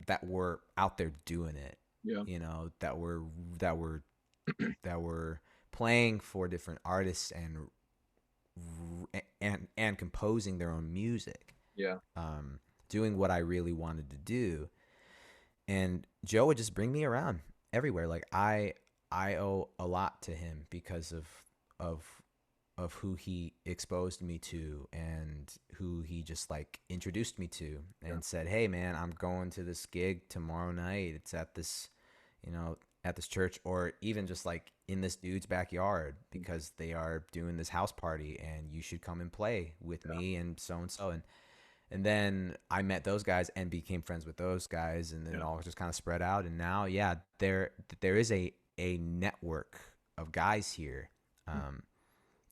that were out there doing it, Yeah. that were that were playing for different artists and composing their own music, Yeah. doing what I really wanted to do. And Joe would just bring me around everywhere. Like I owe a lot to him because of of who he exposed me to and who he just like introduced me to Yeah. and said, "Hey man, I'm going to this gig tomorrow night. It's at this, at this church or even just like in this dude's backyard because they are doing this house party and you should come and play with Yeah. me and so and so." And then I met those guys and became friends with those guys, and then it Yeah. all just kind of spread out. And now, yeah, there is a network of guys here, um,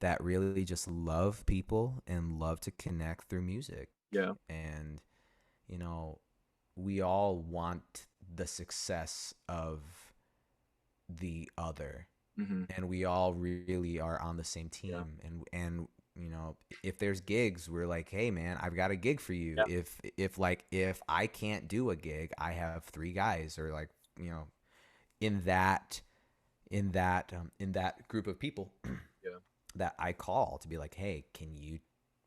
that really just love people and love to connect through music. Yeah. And you know, we all want the success of the other, Hmm. and we all really are on the same Yeah. team. And if there's gigs, we're like, hey man, I've got a gig for you. Yeah. If I can't do a gig, I have three guys, or like, in that in that group of people Yeah. that I call to be like, hey, can you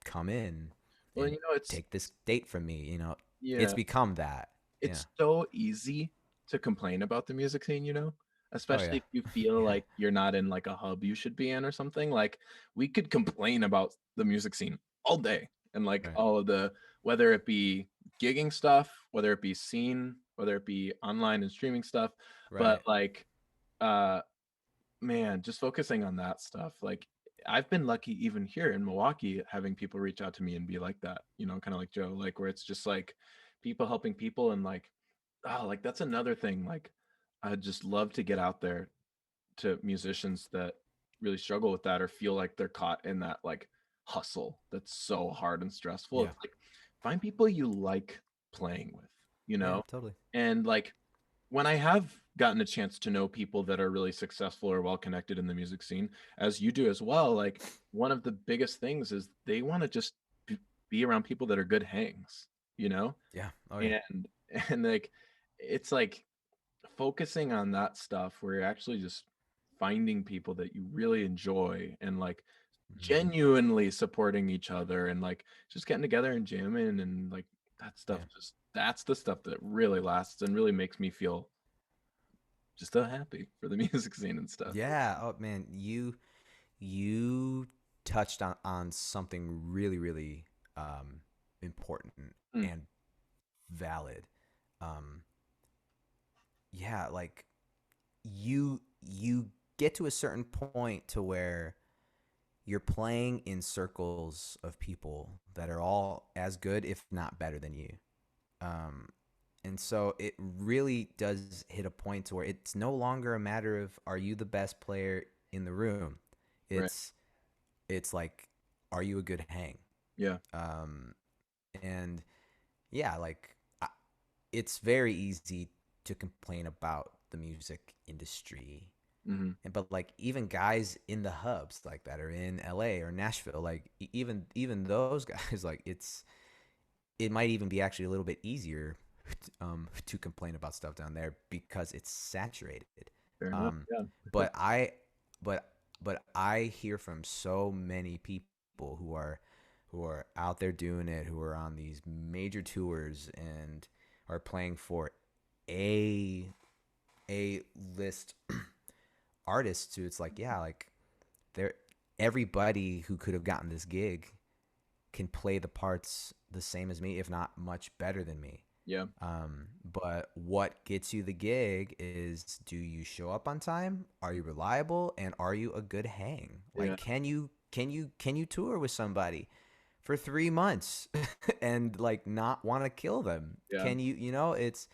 come in Well, and it's take this date from me? It's yeah, become that. Yeah. it's so easy to complain about the music scene, Oh especially yeah. if you feel Yeah. like you're not in like a hub you should be in or something. Like we could complain about the music scene all day and like Right. all of the whether it be gigging stuff, whether it be scene, whether it be online and streaming stuff, but Right. like uh man, just focusing on that stuff. Like I've been lucky even here in Milwaukee having people reach out to me and be like that, kind of like Joe, like where it's just like people helping people and like, oh, like that's another thing. Like I'd just love to get out there to musicians that really struggle with that or feel like they're caught in that like hustle that's so hard and stressful. Yeah. It's like find people you like playing with, you Yeah, know? totally. And like when I have gotten a chance to know people that are really successful or well connected in the music scene, as you do as well, like one of the biggest things is they want to just be around people that are good hangs, you know? Yeah. Oh yeah. And and like it's like focusing on that stuff where you're actually just finding people that you really enjoy and like Hmm. genuinely supporting each other and like just getting together and jamming and like that stuff Yeah. just that's the stuff that really lasts and really makes me feel just so happy for the music scene and stuff. Yeah. Oh man, you touched on something really really um, important Mm, and valid. Um, yeah, like you get to a certain point to where you're playing in circles of people that are all as good, if not better than you. Um, and so it really does hit a point to where it's no longer a matter of are you the best player in the room. right. It's it's like are you a good hang? Yeah. Um, and yeah, like it's very easy to complain about the music industry Hmm. and but like even guys in the hubs like that are in LA or Nashville, like even those guys, like it might even be actually a little bit easier to complain about stuff down there because it's saturated. Fair enough. Um, Yeah. but I but but I hear from so many people who are out there doing it, who are on these major tours and are playing for a a list artists who it's like yeah like they're everybody who could have gotten this gig can play the parts the same as me, if not much better than me. Yeah. But what gets you the gig is do you show up on time? Are you reliable? And are you a good hang? Yeah. Like, can you tour with somebody for 3 months and like not want to kill them? Yeah. Can you? You know, it's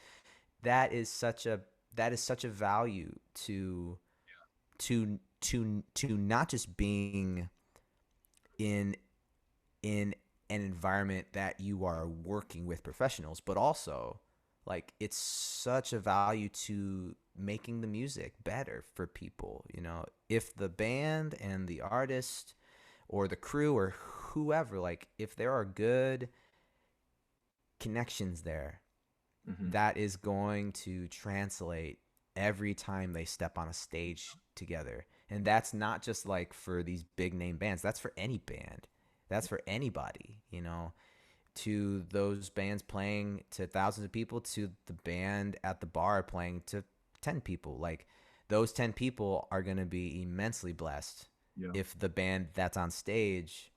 that is such a that is such a value to not just being in in an environment that you are working with professionals, but also like it's such a value to making the music better for people. You know, if the band and the artist or the crew or whoever, like if there are good connections there, Hmm. that is going to translate every time they step on a stage together. And that's not just like for these big name bands, that's for any band. That's for anybody, you know, to those bands playing to thousands of people, to the band at the bar playing to 10 people. Like those 10 people are going to be immensely blessed Yeah. if the band that's on stage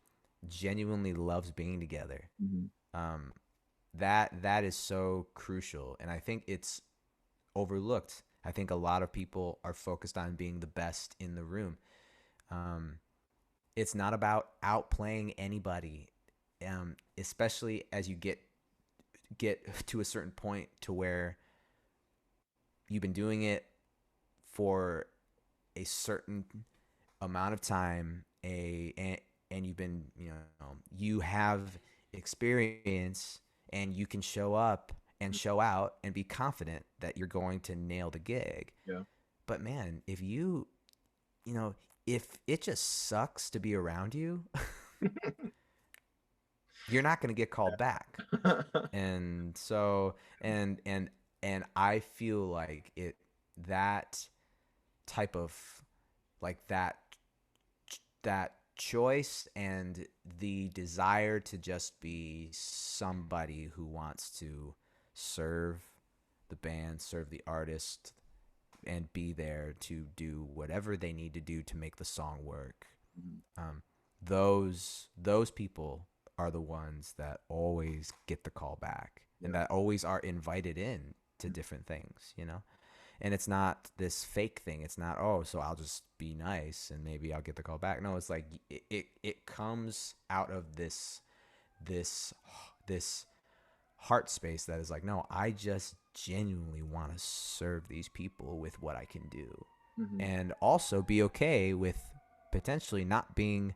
genuinely loves being together. Hmm. Um, that is so crucial, and I think it's overlooked. I think a lot of people are focused on being the best in the room. Um, it's not about outplaying anybody, especially as you get to a certain point to where you've been doing it for a certain amount of time, and you've been you have experience and you can show up and show out and be confident that you're going to nail the gig. Yeah. But man, if it just sucks to be around you, you're not going to get called back. And so and I feel like it that type of like that choice and the desire to just be somebody who wants to serve the band, serve the artist, and be there to do whatever they need to do to make the song work. Mhm. Um, those people are the ones that always get the call back and Yeah. that always are invited in to different things, you know? And it's not this fake thing. It's not, oh, so I'll just be nice and maybe I'll get the call back. No, it's like it comes out of this this heart space that is like, no, I just genuinely want to serve these people with what I can do. Hmm. And also be okay with potentially not being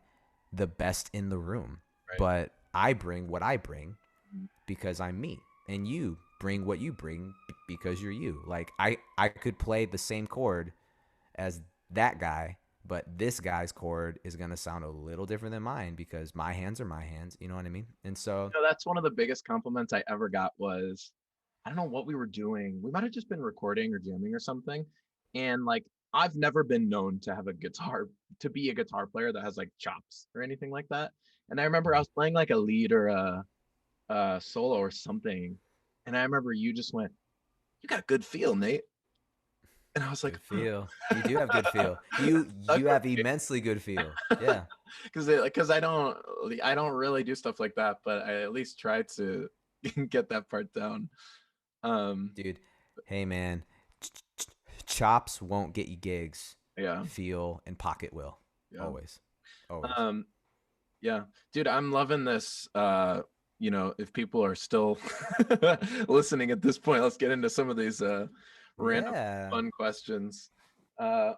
the best in the room. Right. But I bring what I bring Mhm. because I'm me. And you bring what you bring because you're you. Like I could play the same chord as that guy, but this guy's chord is gonna sound a little different than mine because my hands are my hands. You know what I mean? And so That's one of the biggest compliments I ever got was, I don't know what we were doing. We might have just been recording or jamming or something. And like, I've never been known to have a guitar, to be a guitar player that has like chops or anything like that. And I remember I was playing like a lead or a solo or something. And I remember you just went, "You got good feel, Nate." And I was like, good feel. You do have good feel. You stuck you with have me. immensely good feel. Yeah. Because I don't really do stuff like that, but I at least try to get that part down. Um, Dude, hey man, chops won't get you gigs. yeah, Feel and pocket will. yeah. Always. Always. Um, yeah, dude, I'm loving this. If people are still listening at this point, let's get into some of these random Yeah. fun questions. Uh,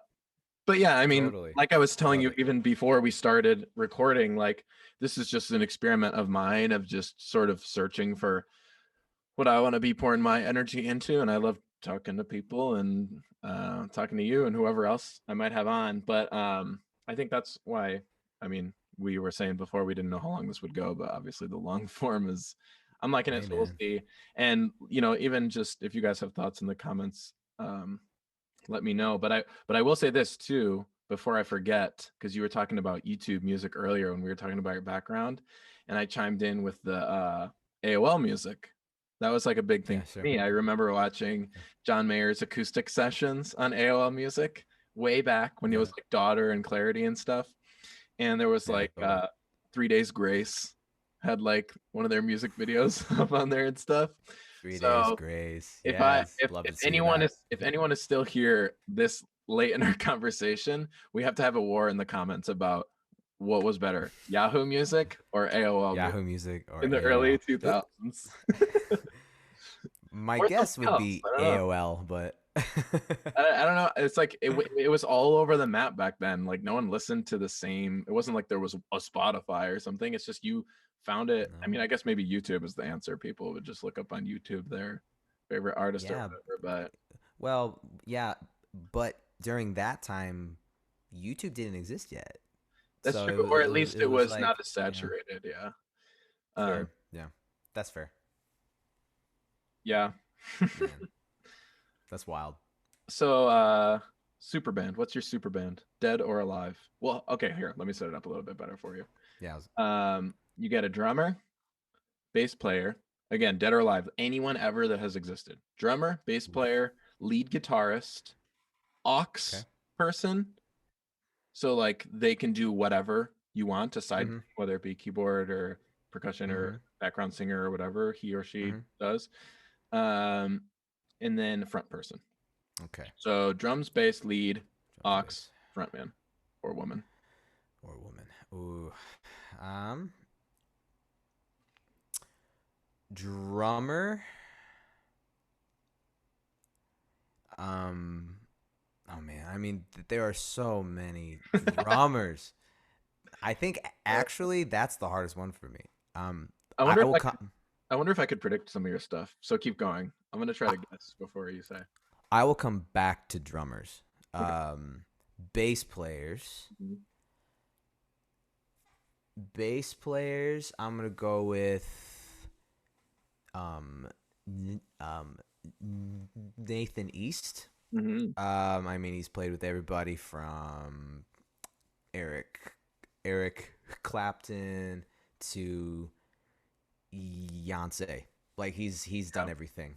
but yeah, I mean, Totally. like I was I telling love you it. even before we started recording, like this is just an experiment of mine of just sort of searching for what I want to be pouring my energy into. And I love talking to people and talking to you and whoever else I might have on. But I think that's why, I mean, we were saying before we didn't know how long this would go, but obviously the long form is, I'm liking it. Hey So we'll man. see. And, even just if you guys have thoughts in the comments, let me know. But I will say this too, before I forget, because you were talking about YouTube music earlier when we were talking about your background, and I chimed in with the AOL music. That was like a big thing Yeah, for sure. me. I remember watching John Mayer's acoustic sessions on AOL music way back when he Yeah. was like Daughter and Clarity and stuff. And there was Yeah, like totally. 3 Days Grace had like one of their music videos up on there and stuff. 3 days So grace. if I Yes. if Love if to see anyone that. is still here this late in our conversation, we have to have a war in the comments about what was better, Yahoo Music or AOL Music Yahoo Music or in the early AOL. 2000s, My or guess something would else. be I don't know. AOL, but I don't know. It's like it was all over the map back then. Like no one listened to the same. It wasn't like there was a Spotify or something. It's just you found it. I no. mean, I guess maybe YouTube is the answer. People would just look up on YouTube their favorite artist or Yeah. whatever. But Well, yeah, but during that time, YouTube didn't exist yet. that's So true, or at was least it it was was like, not as yeah, saturated. Yeah. Um, fair. Yeah. That's fair. yeah. Man, that's wild. So, super band. What's your super band? Dead or alive? Well, okay. Here, let me set it up a little bit better for you. Yeah. You get a drummer, bass player. Again, dead or alive. Anyone ever that has existed. Drummer, bass Oof. player, lead guitarist, Okay. aux person. So like they can do whatever you want aside, Mhm. whether it be keyboard or percussion or Mhm. background singer or whatever he or she Mhm. does. Um, and then front person. Okay. So drums, bass, lead, Drums, aux, bass, frontman, or woman. or woman. Ooh. Um. Drummer. Um. Oh man. I mean, there are so many drummers. I think actually that's the hardest one for me. Um. I I wonder if will I could. come. I wonder if I could predict some of your stuff. So keep going. I'm gonna try to guess before you say. I will come back to drummers. Okay. Um, bass players. Mhm. Bass players. I'm gonna go with um, um, Nathan East. Mhm. I mean, he's played with everybody from Eric Eric Clapton to Beyonce. Like he's Yeah. done everything.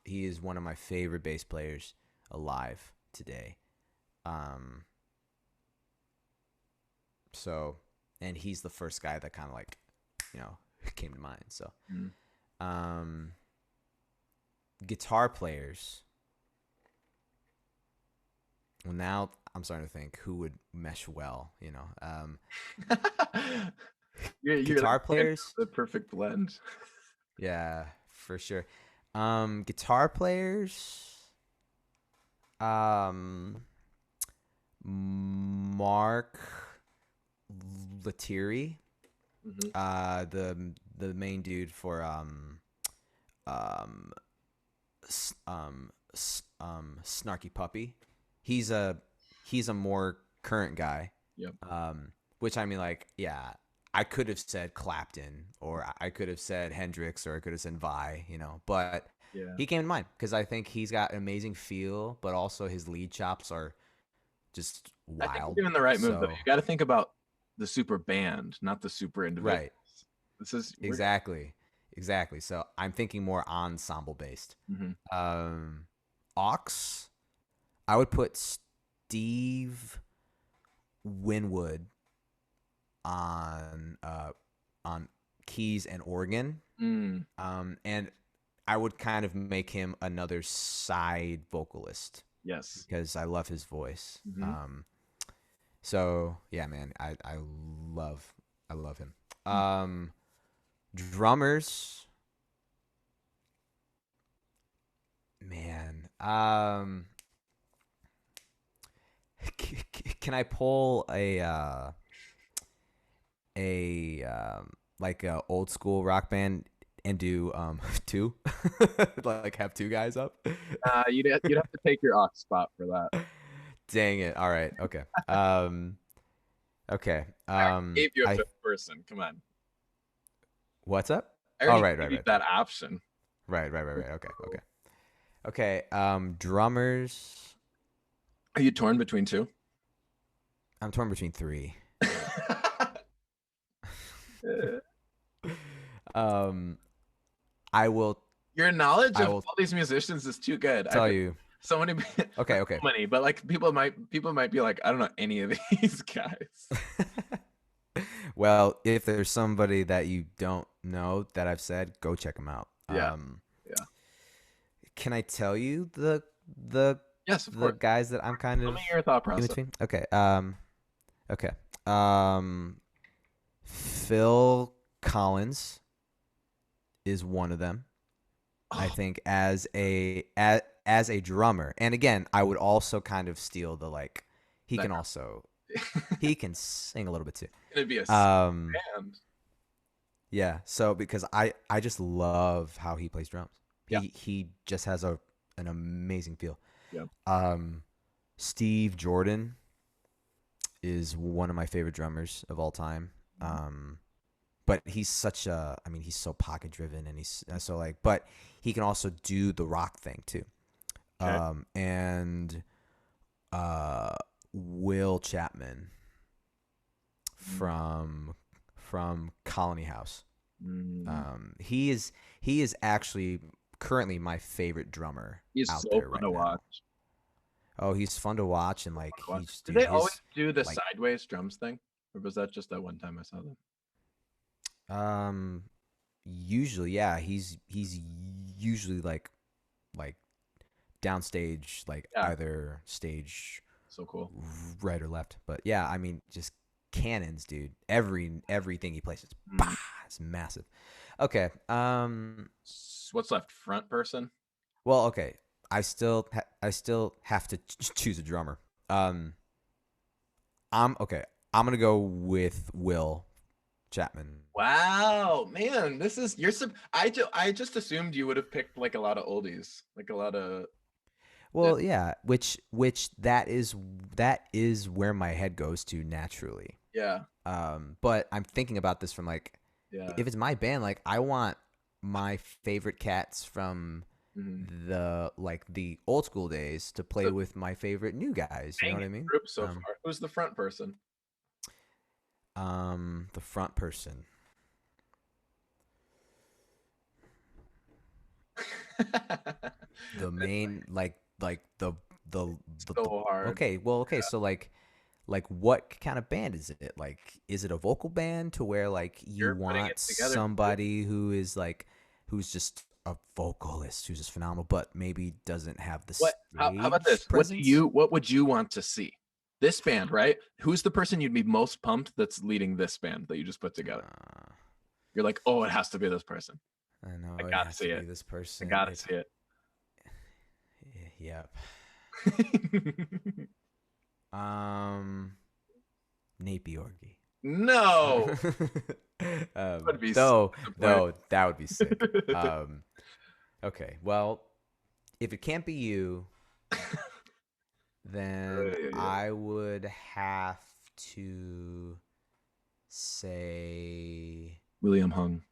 He is one of my favorite bass players alive today. Um, so, and he's the first guy that kind of like came to mind. So, Mm. um, guitar players. Well, now I'm starting to think who would mesh well. You're like Guitar players. the perfect blend. Yeah, for sure. Guitar players. Um, Mark Lettieri, Hmm. the main dude for um Snarky Puppy. He's a he's a more current guy. Yep. Which I mean, like, yeah, I could have said Clapton, or I could have said Hendrix, or I could have said Vi, but Yeah. he came to mind because I think he's got an amazing feel, but also his lead chops are just I think wild. you're doing the right move though. So, You got to think about the super band, not the super individuals. right, This is we're exactly, exactly. So I'm thinking more ensemble based. Mhm. Um, Ox, I would put Steve Winwood on on keys and organ. Mm, And I would kind of make him another side vocalist yes. because I love his voice. Hmm. So yeah, man, love I love him. Mm. Drummers, man. Can I pull a like a old school rock band and do two, like have two guys up? You'd have to take your ox spot for that. Dang it! All right, okay. Okay. I already gave you a I fifth person. Come on. What's up? I Oh, already right, gave right, you right, that option. right. Okay, okay, okay. Drummers. Are you torn between two? I'm torn between three. Um, I will. Your knowledge I of will all these musicians is too good. I tell feel you. so many, Okay, not okay. so many, but like people might be like, I don't know any of these guys. Well, if there's somebody that you don't know that I've said, go check them out. Yeah, yeah. Can I tell you the Yes, of the course. guys that I'm kind Tell of me your thought in process. between? Okay. Okay. Phil Collins is one of them. I Oh, think as a drummer. And again, I would also kind of steal the like he that can also he can sing a little bit too. gonna be a Um band. yeah, so because I just love how he plays drums. Yeah, He just has an amazing feel. yeah. Um Steve Jordan is one of my favorite drummers of all time. Mhm. But he's such a, I mean, he's so pocket driven and he's so like, but he can also do the rock thing too. Okay. And uh, Will Chapman Mm, from Colony House. mm. He is actually currently my favorite drummer He's out so there fun right to now. watch. Oh, he's fun to watch and like Watch. he's Did dude they always his do the like sideways drums thing, or was that just that one time I saw them? um usually yeah he's usually like downstage, like Yeah, either stage so cool. right or left. But yeah, I mean, just cannons, dude. Everything he plays is bah, Mm. it's massive. Okay. What's left? Front person? Well, okay. I still have to choose a drummer. Um, I'm okay. I'm gonna go with Will Chapman. Wow, man, this is I just assumed you would have picked like a lot of oldies, like a lot of yeah, Well, yeah, which that is where my head goes to naturally. yeah, But I'm thinking about this from like, yeah. if it's my band, like I want my favorite cats from Mhm. the old school days to It's play a with my favorite new guys. You know what banging I mean? group so far. Who's the front person? The front person, the main like the So hard. okay, well, okay, so like like what kind of band is it? Like, is it a vocal band to where like you You're putting want it together. somebody who is like who's just a vocalist who's just phenomenal, but maybe doesn't have the What? How about stage this? presence? What would you want to see? This band, right? Who's the person you'd be most pumped that's leading this band that you just put together? You're like, oh, it has to be this person. I I know it gotta has see to be it. this I person. gotta see it. Yep. Um, Nate Bjorge. No, would be so disappointing. Though that would be sick. Okay. Well, if it can't be you, then Yeah. I would have to say, William Hung.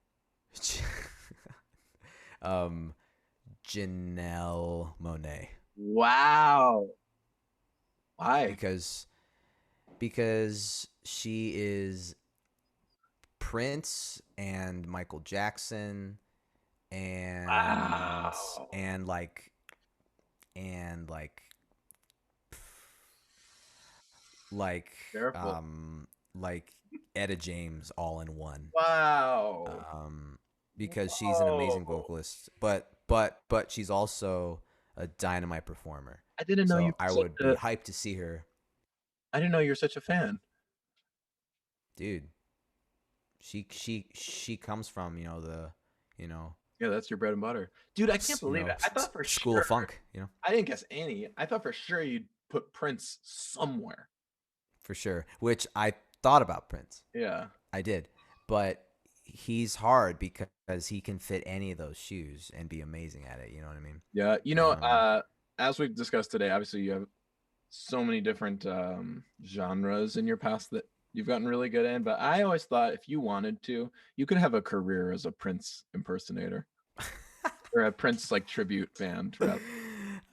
um, Janelle Monáe, Wow. Why? because she is Prince and Michael Jackson and Wow. and like and like Careful. um like Etta James all in one. Wow. Um because she's an amazing Whoa. vocalist, but she's also a dynamite performer. I didn't know you So were I such would be a. hyped to see her. I didn't know you were such a fan. Dude, she comes from, you know, Yeah, that's your bread and butter, dude. I can't believe it. I thought for school of sure. funk, I didn't guess any. I thought for sure you'd put Prince somewhere. for sure. Which I thought about Prince. Yeah. I did. But he's hard because he can fit any of those shoes and be amazing at it. You know what I mean? Yeah. Um, As we've discussed today, obviously you have so many different genres in your past that you've gotten really good in. But I always thought if you wanted to, you could have a career as a Prince impersonator or a Prince like tribute band. Rather.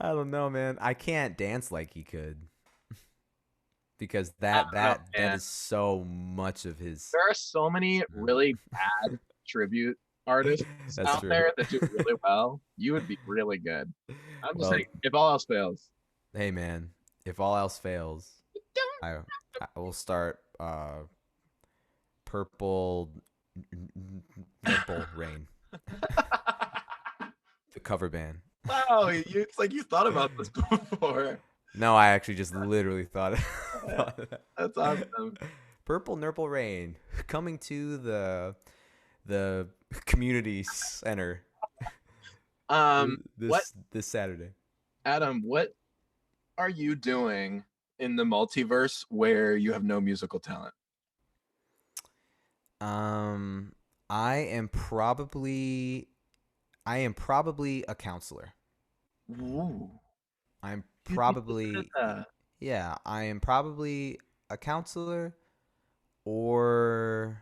I don't know, man. I can't dance like he could because I that don't know, that that man. is so much of his. There are so many really bad tribute artists That's out true. there that do really well. You would be really good. I'm just saying, Well, if all else fails. hey, man. If all else fails, I I will start purple nipple rain, the cover band. Wow, it's like you thought about this before. No, I actually just literally thought, Yeah, thought of that. that's awesome. Purple Nurple Rain coming to the community center What, this Saturday. Adam, what are you doing in the multiverse where you have no musical talent? Um, I am probably I am probably a counselor. Ooh, I'm you'd be so good at probably that. yeah, I am probably a counselor or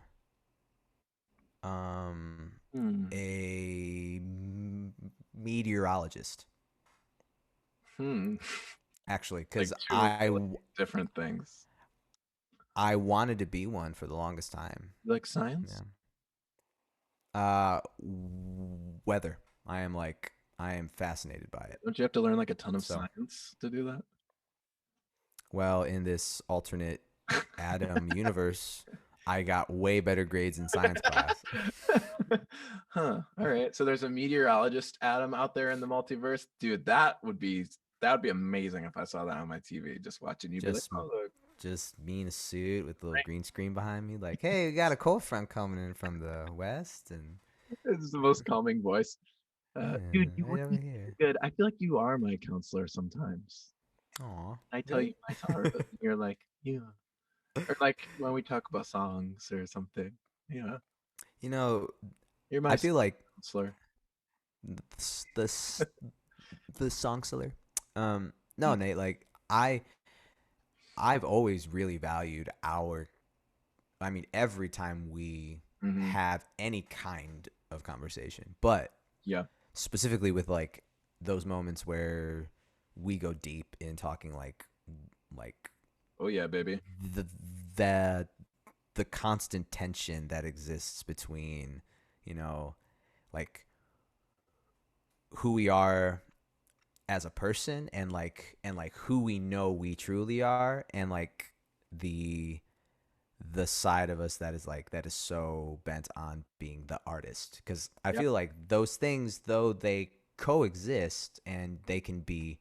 um Hmm. a meteorologist Hmm. actually Like cuz two really different things. I wanted to be one for the longest time. You like science? Yeah. Weather. I am fascinated by it. Don't you have to learn like a ton of So, science to do that? well, in this alternate Adam universe, I got way better grades in science class. Huh. All right. So there's a meteorologist Adam out there in the multiverse. Dude, that would be amazing if I saw that on my TV. Just watching you be like, Just oh look. just me in a suit with a little green screen behind me, like, hey, we got a cold front coming in from the west, and It's the most calming voice. Dude, you yeah, would right over be here. good. I feel like you are my counselor sometimes. Aw, I tell you really? my sorrows, and you're like, yeah. Or like when we talk about songs or something. Yeah. You know, You're my I feel like counselor. this the song seller. Hmm. No, Nate. Like I've always really valued our. I mean, every time we Mm-hmm. have any kind of conversation, but Yeah. specifically with like those moments where we go deep in talking like Oh yeah, baby. the the the constant tension that exists between, you know, like who we are as a person and like who we know we truly are and like the the side of us that is like that is so bent on being the artist, because I Yeah. feel like those things, though they coexist and they can be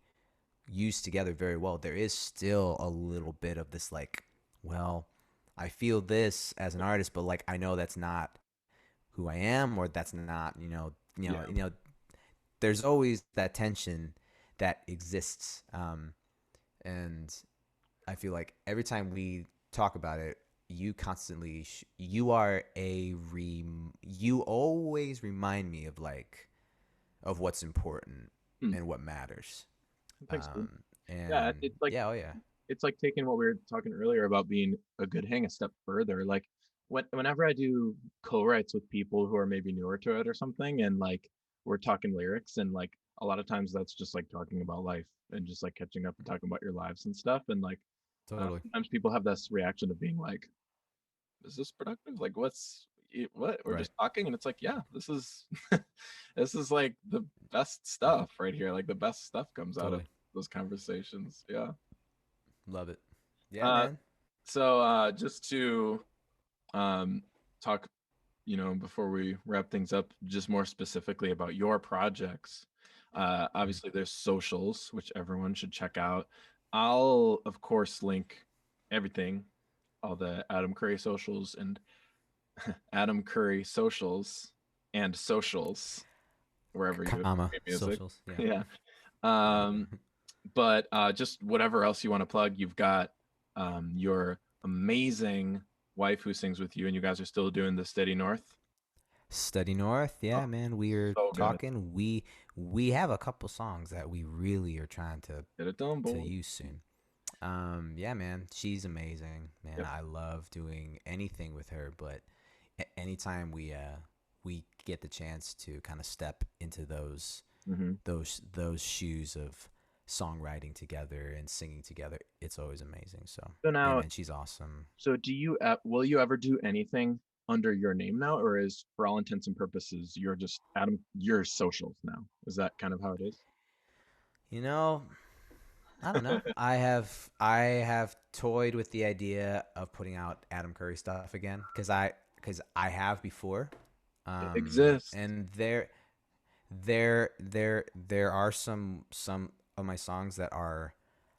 used together very well, there is still a little bit of this like, well, I feel this as an artist, but like I know that's not who I am, or that's not, Yeah. there's always that tension that exists. And I feel like every time we talk about it, you constantly, you are you always remind me of like, of what's important Hmm. and what matters. Thanks, dude. Yeah, And it's like yeah, oh yeah, it's like taking what we were talking earlier about being a good hang a step further. Like whenever I do co-writes with people who are maybe newer to it or something, and like we're talking lyrics, and like a lot of times that's just like talking about life and just like catching up and talking about your lives and stuff. And like totally. sometimes people have this reaction of being like, "Is this productive? Like, what? We're Right. just talking." And it's like, yeah, this is this is like the best stuff right here. Like the best stuff comes out of Totally. those conversations. Yeah. Love it. Yeah, Uh, man. so just to um, talk, before we wrap things up, just more specifically about your projects. Mhm. Obviously, there's socials, which everyone should check out. I'll, of course, link everything, all the Adam Curry socials and Adam Curry socials and socials, wherever you Comma stream music. socials. Yeah. Yeah. Yeah. Um, but just whatever else you want to plug, you've got your amazing wife who sings with you, and you guys are still doing the Steady North. Steady North. Oh, Yeah, man. We're so good. talking. We have a couple songs that we really are trying Get it done, to boy. use soon. Yeah, man. She's amazing, man. Yep. I love doing anything with her, but anytime we get the chance to kind of step into Hmm. those shoes of songwriting together and singing together, it's always amazing. So So yeah, now, man, she's awesome. so do you will you ever do anything under your name now, or is for all intents and purposes you're just Adam? Your socials now. Is that kind of how it is? You know, I don't know. I have toyed with the idea of putting out Adam Curry stuff again, because I have before. It exists. And there are some of my songs that are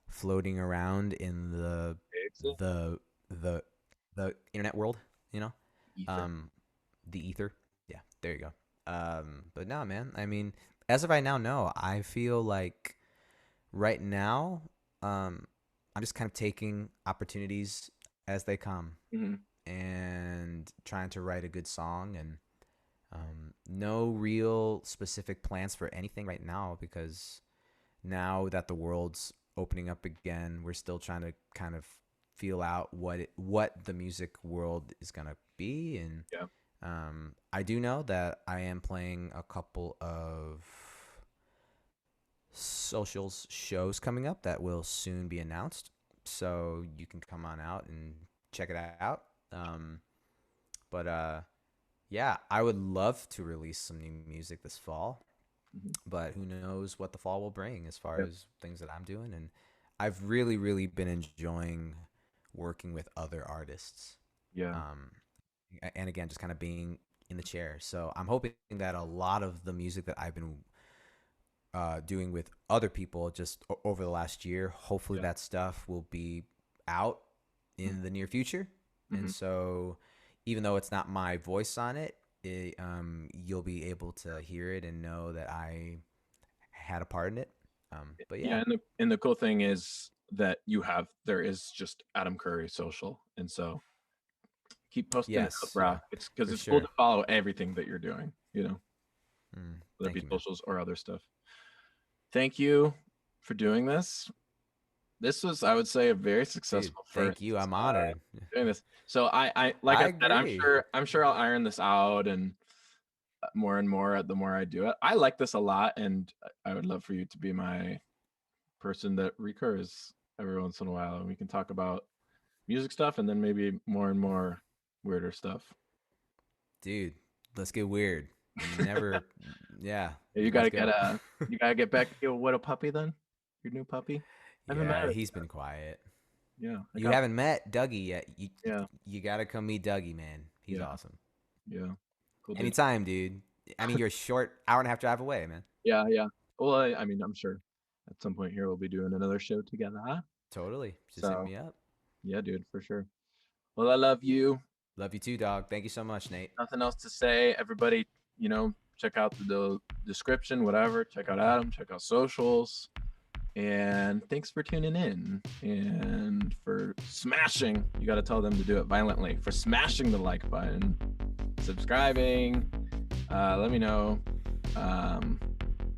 floating around in It exists. the the the internet world, you know, Ether. um, the ether. Yeah, there you go. But no, man. I mean, as of right now, no. I feel like right now, um, I'm just kind of taking opportunities as they come Hmm. and trying to write a good song, and no real specific plans for anything right now, because now that the world's opening up again, we're still trying to kind of feel out what the music world is gonna be. And Yeah. I do know that I am playing a couple of socials shows coming up that will soon be announced, so you can come on out and check it out. But yeah, I would love to release some new music this fall, Hmm. but who knows what the fall will bring as far Yeah. as things that I'm doing. And I've really been enjoying working with other artists. Yeah. Um, and again, just kind of being in the chair. So I'm hoping that a lot of the music that I've been doing with other people just over the last year, hopefully Yeah. that stuff will be out in the near future. And Hmm. so, even though it's not my voice on it, you'll be able to hear it and know that I had a part in it. But Yeah, yeah, and the cool thing is that there is just Adam Curry social, and so keep posting it up, yes, bro. yeah, It's because for it's cool to sure. follow everything that you're doing, whether it Thank be you, man. socials or other stuff. Thank you for doing this. This was, I would say, a very Dude, successful thank first you. I'm honored. doing this. So like I I said, agree. I'm sure I'll iron this out and more and more the more I do it. I like this a lot, and I would love for you to be my person that recurs every once in a while, and we can talk about music stuff and then maybe more and more weirder stuff. Dude, let's get weird. Never, yeah, Yeah, let's go. you gotta get back to your little puppy then, your new puppy. I haven't met Yeah, it. he's been quiet. Yeah, I You got haven't met Dougie yet. yeah, You gotta come meet Dougie, man. He's yeah, awesome. yeah. Cool dude. Anytime, dude. I mean, you're a short hour and a half drive away, man. Yeah, yeah. Well, I mean, I'm sure at some point here we'll be doing another show together, huh? Totally. Just hit So me up. yeah, dude, for sure. Well, I love you. Love you too, dog. Thank you so much, Nate. Nothing else to say. Everybody, check out the description, whatever. Check out Adam. Check out socials. And thanks for tuning in and for smashing. You got to tell them to do it violently. For smashing the like button, subscribing. Let me know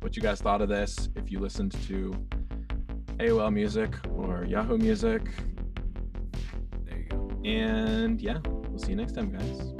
what you guys thought of this. If you listened to AOL Music or Yahoo Music. There you go. And yeah, we'll see you next time, guys.